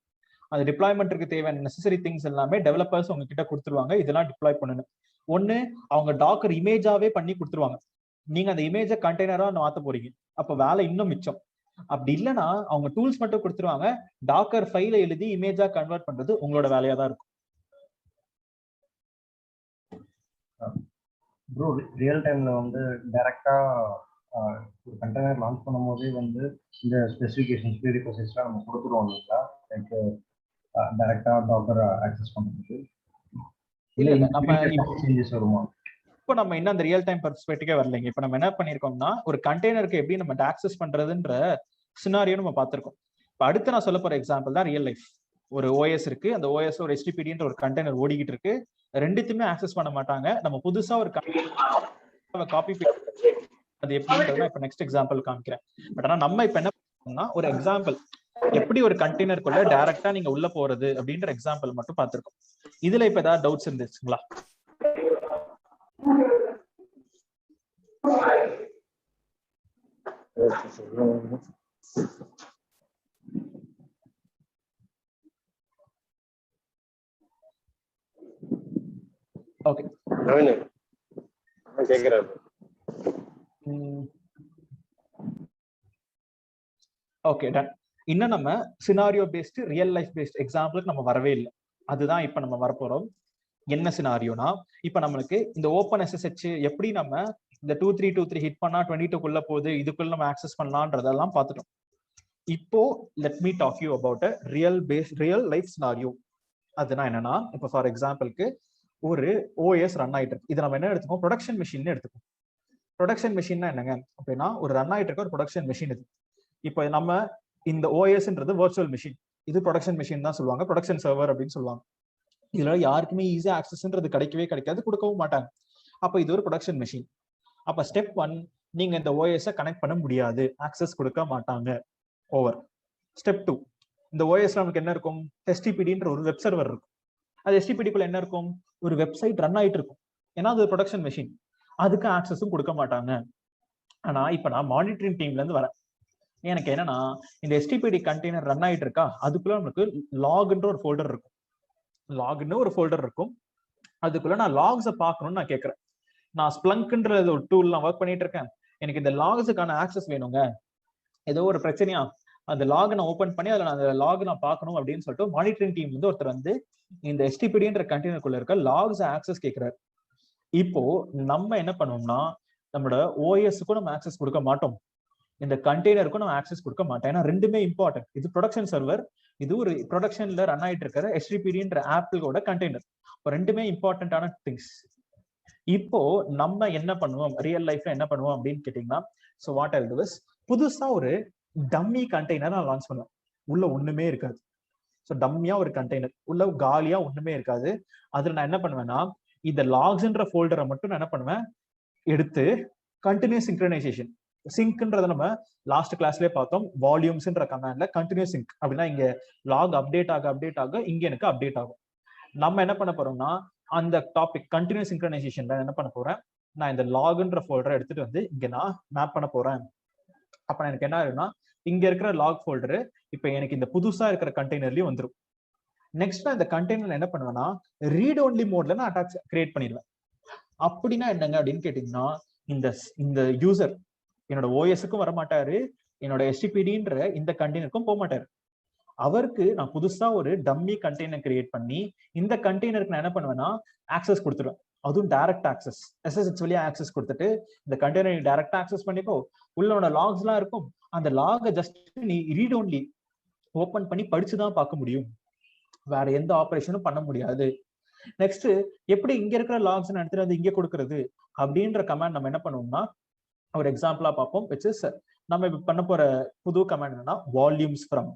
Speaker 1: அந்த டிப்ளாய்மெண்ட்டுக்கு தேவையான நெசசரி திங்ஸ் எல்லாமே டெவலப்பர்ஸ் உங்ககிட்ட கொடுத்துருவாங்க. இதெல்லாம் டிப்ளாய் பண்ணணும். ஒண்ணு அவங்க டாக்கர் இமேஜாவே பண்ணி கொடுத்துருவாங்க. நீங்க அந்த இமேஜை கண்டெய்னரா மாத்த போறீங்க. அப்ப வேலை இன்னும் மிச்சம். அப்படி இல்லைன்னா அவங்க டூல்ஸ் மட்டும் கொடுத்துருவாங்க. டாக்கர் ஃபைலை எழுதி இமேஜா கன்வெர்ட் பண்றது உங்களோட வேலையா தான் இருக்கும்.
Speaker 3: ப்ரோ, ரியல் டைம்ல வந்து டைரக்டா ஒரு கண்டெய்னர் லான்ச் பண்ணும் போதே வந்து இந்த ஸ்பெசிஃபிகேஷன்ஸ் ப்ரீரிக்வசிட்ஸ்லாம் நம்ம கொடுத்துருவோம் இல்லைங்களா? லைக் டைரக்டா டாக்கர் ஆக்சஸ் பண்ணுறது
Speaker 1: இல்ல நம்ம
Speaker 3: சேஞ்சஸ் வருமா?
Speaker 1: இப்போ நம்ம இன்னும் அந்த ரியல் டைம் பெர்ஸ்பெக்டிவே வரலைங்க. இப்போ நம்ம என்ன பண்ணிருக்கோம்னா ஒரு கண்டெய்னருக்கு எப்படி நம்ம ஆக்சஸ் பண்றதுன்ற சினாரியோ நம்ம பார்த்திருக்கோம். இப்போ அடுத்து நான் சொல்ல போற எக்ஸாம்பிள் தான் ரியல் லைஃப். ஒரு OS இருக்கு, அந்த OS ஒரு HTTPன்ற ஒரு கண்டெய்னர் ஓடிக்கிட்டு இருக்கு. ரெண்டுத்துமே ஆக்சஸ் பண்ண மாட்டாங்க. நம்ம புதுசா ஒரு காப்பி அது எப்படின்றத இப்ப நெக்ஸ்ட் எக்ஸாம்பிள் காமிக்கிறேன். பட் ஆனா நம்ம இப்ப என்ன பண்ணோம்னா ஒரு எக்ஸாம்பிள் எப்படி ஒரு கண்டெய்னருக்குள்ள டைரக்டா நீங்க உள்ள போறது அப்படின்ற எக்ஸாம்பிள் மட்டும் பார்த்திருக்கோம். இதுல இப்ப ஏதாவது டவுட்ஸ் இருந்துச்சுங்களா? ஓகே,
Speaker 2: கேக்குறாரு.
Speaker 1: Okay, done. இன்னும் நம்ம scenario based real life based எக்ஸாம்பிளுக்கு நம்ம வரவே இல்லை. அதுதான் இப்ப நம்ம வரப்போறோம். என்ன சினாரியோனா இப்ப நம்மளுக்கு இந்த ஓப்பன் SSH எப்படி நம்ம இந்த 2323 ஹிட் பண்ணா 22க்குள்ள போகுது, இதுக்குள்ள நம்ம ஆக்சஸ் பண்ணலான்றதெல்லாம் பார்த்துட்டோம். இப்போ let me talk you about real life scenario. அதுனா என்னன்னா இப்போ ஃபார் எக்ஸாம்பிளுக்கு ஒரு OS ரன் ஆயிட்டு இருக்கு. இது நம்ம என்ன எடுத்துக்கோம், ப்ரொடக்ஷன் மிஷின் எடுத்துக்கோம். ப்ரொடக்ஷன் மிஷின்னா என்னங்க அப்படின்னா ஒரு ரன் ஆயிட்டு இருக்க ஒரு ப்ரொடக்ஷன் மிஷின் இது. இப்போ நம்ம இந்த OSன்றது வர்ச்சுவல் மிஷின், இது ப்ரொடக்ஷன் மிஷின் தான் சொல்லுவாங்க, ப்ரொடக்ஷன் சர்வர் அப்படின்னு சொல்லுவாங்க. இதுல யாருக்குமே ஈஸியா ஆக்சஸ்ன்றது கிடைக்காது, கொடுக்கவும் மாட்டாங்க. அப்ப இது ஒரு ப்ரொடக்ஷன் மிஷின். அப்ப ஸ்டெப் 1, நீங்க இந்த OS கனெக்ட் பண்ண முடியாது, ஆக்சஸ் கொடுக்க மாட்டாங்க. ஓவர். ஸ்டெப் 2, இந்த OS நமக்கு என்ன இருக்கும், HTTPன்ற ஒரு வெப் சர்வர் இருக்கும். அது HTTPக்குள்ள என்ன இருக்கும், ஒரு வெப்சைட் ரன் ஆயிட்டு இருக்கும். ஏன்னா அது ப்ரொடக்ஷன் மிஷின், அதுக்கு ஆக்சஸும் கொடுக்க மாட்டாங்க. ஆனா இப்ப நான் மானிட்டரிங் டீம்ல இருந்து வரேன். எனக்கு என்னன்னா இந்த HTTP கண்டெய்னர் ரன் ஆயிட்டு இருக்கா, அதுக்குள்ள நமக்கு லாக்ன்ற ஒரு ஃபோல்டர் இருக்கும். லாக்னு ஒரு ஃபோல்டர் இருக்கும். அதுக்குள்ள நான் லாக்ஸை பார்க்கணும்னு நான் கேட்கறேன். நான் ஸ்ப்ளங்க்ன்ற ஒரு டூல் நான் ஒர்க் பண்ணிட்டு இருக்கேன். எனக்கு இந்த லாக்ஸுக்கான ஆக்சஸ் வேணுங்க, ஏதோ ஒரு பிரச்சனையா அந்த லாக் நான் ஓபன் பண்ணி அதில் அந்த லாக் நான் பார்க்கணும் அப்படின்னு சொல்லிட்டு மானிட்டரிங் டீம் வந்து ஒருத்தர் வந்து இந்த HTTPன்ற கண்டெய்னருக்குள்ள இருக்க லாக்ஸ் ஆக்சஸ் கேட்கிறாரு. இப்போ நம்ம என்ன பண்ணுவோம்னா நம்மளோட OSக்கும் நம்ம ஆக்சஸ் கொடுக்க மாட்டோம், இந்த கண்டெய்னருக்கும் நம்ம ஆக்சஸ் கொடுக்க மாட்டோம். ஏன்னா ரெண்டுமே இம்பார்ட்டன்ட். இது ப்ரொடக்ஷன் சர்வர், இது ஒரு ப்ரொடக்ஷன்ல ரன் ஆயிட்டு இருக்கிற HTTPன்ற ஆப்பிளோட கண்டெய்னர். ரெண்டுமே இம்பார்ட்டன்டான திங்ஸ். இப்போ நம்ம என்ன பண்ணுவோம் ரியல் லைஃப்ல என்ன பண்ணுவோம் அப்படின்னு கேட்டீங்கன்னா, so what I will do is புதுசா ஒரு டம்மி கண்டெய்னர் நான் லான்ச் பண்ணுவேன். உள்ள ஒண்ணுமே இருக்காது. ஸோ டம்மியா ஒரு கண்டெய்னர் உள்ள காலியா ஒண்ணுமே இருக்காது. அதுல நான் என்ன பண்ணுவேன்னா, இந்த லாக்ஸ்ன்ற ஃபோல்டரை மட்டும் நான் என்ன பண்ணுவேன், எடுத்து கண்டினியூஸ் சிங்க்ரனைசேஷன். சிங்க்ன்றத நம்ம லாஸ்ட் கிளாஸ்லயே பார்த்தோம். வால்யூம்ஸ்ன்ற கமாண்ட்ல கண்டினியூஸ் சிங்க் அப்படின்னா இங்க லாக் அப்டேட் ஆக இங்க எனக்கு அப்டேட் ஆகும். நம்ம என்ன பண்ண போறோம்னா, அந்த டாபிக் கண்டினியூஸ் சிங்க்ரனைசேஷன்ல என்ன பண்ண போறேன், நான் இந்த லாக்ன்ற ஃபோல்டரை எடுத்துட்டு வந்து இங்க நான் மேப் பண்ண போறேன். அப்ப எனக்கு என்ன ஆகுதுன்னா, இங்க இருக்கிற லாக் ஃபோல்டரு இப்ப எனக்கு இந்த புதுசா இருக்கிற கண்டெய்னர்லயும் வந்துடும். நெக்ஸ்ட் நான் இந்த கண்டெய்னர் என்ன பண்ணுவேன்னா, ரீட் ஒன்லி மோட்ல நான் அட்டாச் கிரியேட் பண்ணிடுவேன். அப்படின்னா என்னங்க அப்படின்னு கேட்டீங்கன்னா, இந்த யூசர் என்னோட ஓஎஸ்க்கும் வர மாட்டாரு, என்னோட எஸ்டிபிடின்ற இந்த கண்டெய்னருக்கும் போக மாட்டாரு. அவருக்கு நான் புதுசா ஒரு டம்மி கண்டெய்னர் கிரியேட் பண்ணி இந்த கண்டெய்னருக்கு நான் என்ன பண்ணுவேன்னா ஆக்சஸ் கொடுத்துருவேன். அதுவும் டைரக்ட் ஆக்சஸ், SSH வழியா ஆக்சஸ் கொடுத்துட்டு இந்த கண்டெய்னர் நீ டைரக்டா ஆக்சஸ் பண்ணிக்கோ, உள்ளோட லாக்ஸ் எல்லாம் இருக்கும், அந்த லாக ஜஸ்ட் நீ ரீட் ஒன்லி ஓபன் பண்ணி படிச்சுதான் பார்க்க முடியும், வேற எந்த ஆபரேஷனும் பண்ண முடியாது. நெக்ஸ்ட் எப்படி இங்க இருக்கிற லாக்ஸ் எடுத்துட்டு வந்து இங்க கொடுக்கறது அப்படின்ற கமாண்ட் நம்ம என்ன பண்ணுவோம்னா ஒரு எக்ஸாம்பிளா பார்ப்போம். விச் இஸ் நம்ம இப்ப பண்ண போற புது கமாண்ட் என்னன்னா volumes from.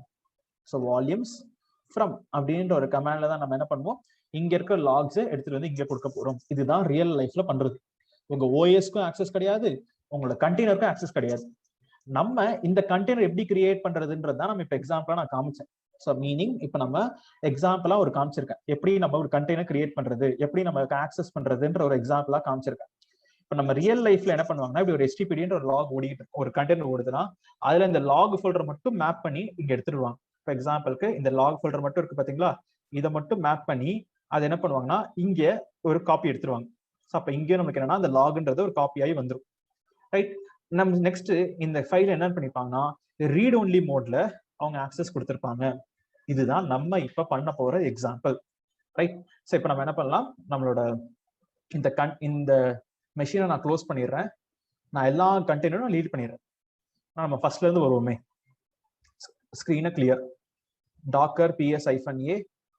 Speaker 1: So volumes from அப்படின்ற ஒரு கமாண்ட்ல தான் நம்ம என்ன பண்ணுவோம், இங்க இருக்கிற லாக்ஸை எடுத்துட்டு வந்து இங்க கொடுக்க போறோம். இதுதான் ரியல் லைஃப்ல பண்றது. உங்க ஓஎஸ்க்கும் ஆக்சஸ் கிடையாது, உங்களோட கண்டெய்னருக்கும் ஆக்சஸ் கிடையாது. நம்ம இந்த கண்டெய்னர் எப்படி கிரியேட் பண்றதுன்றது தான் நம்ம இப்ப எக்ஸாம்பிளா நான் காமிச்சேன். ஸோ மீனிங் இப்ப நம்ம எக்ஸாம்பிளா ஒரு காமிச்சிருக்கேன், எப்படி நம்ம ஒரு கண்டெய்னர் கிரியேட் பண்றது, எப்படி நம்ம ஆக்சஸ் பண்றதுன்ற ஒரு எக்ஸாம்பிளா காமிச்சிருக்கேன். இப்ப நம்ம ரியல் லைஃப்ல என்ன பண்ணுவாங்கன்னா, இப்படி ஒரு HTTPன்ற ஒரு லாக் ஓடிட்டு ஒரு கண்டெய்னர் ஓடுதுன்னா அதுல இந்த லாக் ஃபோல்டர் மட்டும் மேப் பண்ணி இங்க எடுத்துடுவாங்க. ஃபார் எக்ஸாம்பிளுக்கு இந்த லாக் ஃபோல்டர் மட்டும் இருக்கு பாத்தீங்களா, இதை மட்டும் மேப் பண்ணி அது என்ன பண்ணுவாங்கன்னா இங்க ஒரு காப்பி எடுத்துருவாங்க. ஸோ அப்ப இங்கே நமக்கு என்னன்னா அந்த லாக்ன்றது ஒரு காப்பி ஆகி வந்துடும். ரைட். நம்ம நெக்ஸ்ட் இந்த ஃபைல் என்ன பண்ணிப்பாங்கன்னா ரீட் ஒன்லி மோட்ல அவங்க ஆக்சஸ் கொடுத்துருப்பாங்க. இதுதான் நம்ம இப்ப பண்ண போற எக்ஸாம்பிள். ரைட். ஸோ இப்ப நம்ம என்ன பண்ணலாம், நம்மளோட இந்த மெஷினை நான் க்ளோஸ் பண்ணிடுறேன், நான் எல்லா கண்டெய்னரும் லீட் பண்ணிடுறேன். நம்ம ஃபர்ஸ்ட்ல இருந்து வருவோமே, ஸ்கிரீனை clear, docker ps-a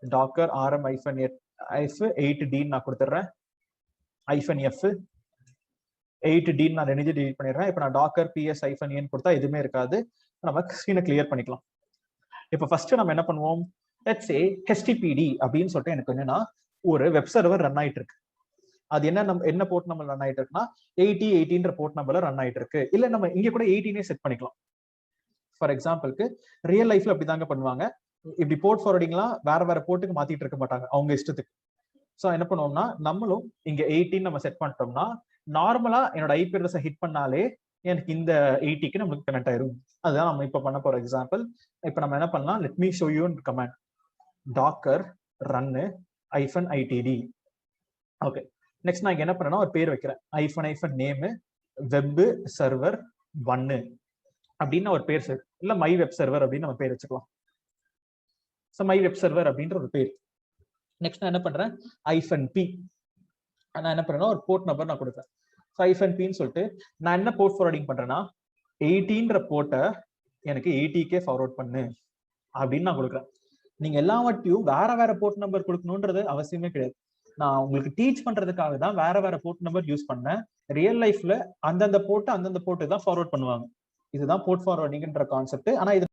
Speaker 1: docker rm-f 8d நான் கொடுத்துட்றேன், -f 8d நான் ரெண்டு டெலிட் பண்ணிடுறேன். இப்போ நான் டாக்கர் ps-a கொடுத்தா எதுவுமே இருக்காது. நம்ம ஸ்கிரீனை கிளியர் பண்ணிக்கலாம். இப்போ ஃபர்ஸ்ட் நம்ம என்ன பண்ணுவோம், லெட்ஸ் சே HTTPD அப்படின்னு சொல்லிட்டு எனக்கு என்னன்னா ஒரு வெப் சர்வர் ரன் ஆயிட்டு இருக்கு. அது என்ன போர்ட் நம்பர் ரன் ஆயிட்டு இருக்குன்னா 8080ன்ற போர்ட் நம்பர்ல ரன் ஆயிட்டு இருக்கு. இல்ல நம்ம இங்க கூட 18 செட் பண்ணிக்கலாம். ஃபார் எக்ஸாம்பிளுக்கு ரியல் லைஃப்ல அப்படிதாங்க பண்ணுவாங்க. இப்படி போர்ட் ஃபார்வர்டிங்லாம் வேற போர்ட்டுக்கு மாத்திட்டு இருக்க மாட்டாங்க அவங்க இஷ்டத்துக்கு. ஸோ என்ன பண்ணுவோம்னா நம்மளும் இங்க 18 நம்ம செட் பண்ணிட்டோம்னா நார்மலா என்னோட ஐபி அட்ரஸை ஹிட் பண்ணாலே எனக்கு இந்த 80க்கு நமக்கு கனெக்ட் ஆயிரும். அதுதான் நம்ம இப்ப பண்ண போற எக்ஸாம்பிள். இப்ப நம்ம என்ன பண்ணலாம், let me show you command docker run -itd. Okay. Next நான் என்ன பண்ணேன்னா ஒரு பேர் வைக்கிறேன், -நேம் வெப் சர்வர் 1 அப்படின்னு ஒரு பேர் சார், இல்ல மை வெப் சர்வர் அப்படின்னு நம்ம பேர் வச்சுக்கலாம். ஸோ மை வெப் சர்வர் அப்படின்ற ஒரு பேர். நெக்ஸ்ட் நான் என்ன பண்றேன், -p நான் என்ன பண்றேன்னா ஒரு போர்ட் நம்பர் நான் கொடுக்குறேன். ஸோ -pன்னு சொல்லிட்டு நான் என்ன போர்ட் ஃபார்வர்டிங் பண்றேன்னா 18ன்ற போர்ட்டை எனக்கு 80K ஃபார்வர்ட் பண்ணு அப்படின்னு நான் கொடுக்குறேன். நீங்க எல்லாவற்றையும் வேற போர்ட் நம்பர் கொடுக்கணுன்றது அவசியமே கிடையாது. நான் உங்களுக்கு டீச் பண்றதுக்காக தான் வேற போர்ட் நம்பர் யூஸ் பண்ணேன். ரியல் லைஃப்ல அந்தந்த போர்ட்டு தான் ஃபார்வர்ட் பண்ணுவாங்க. இதுதான் போர்ட் ஃபார்வர்டிங்ன்ற கான்செப்ட். ஆனா இது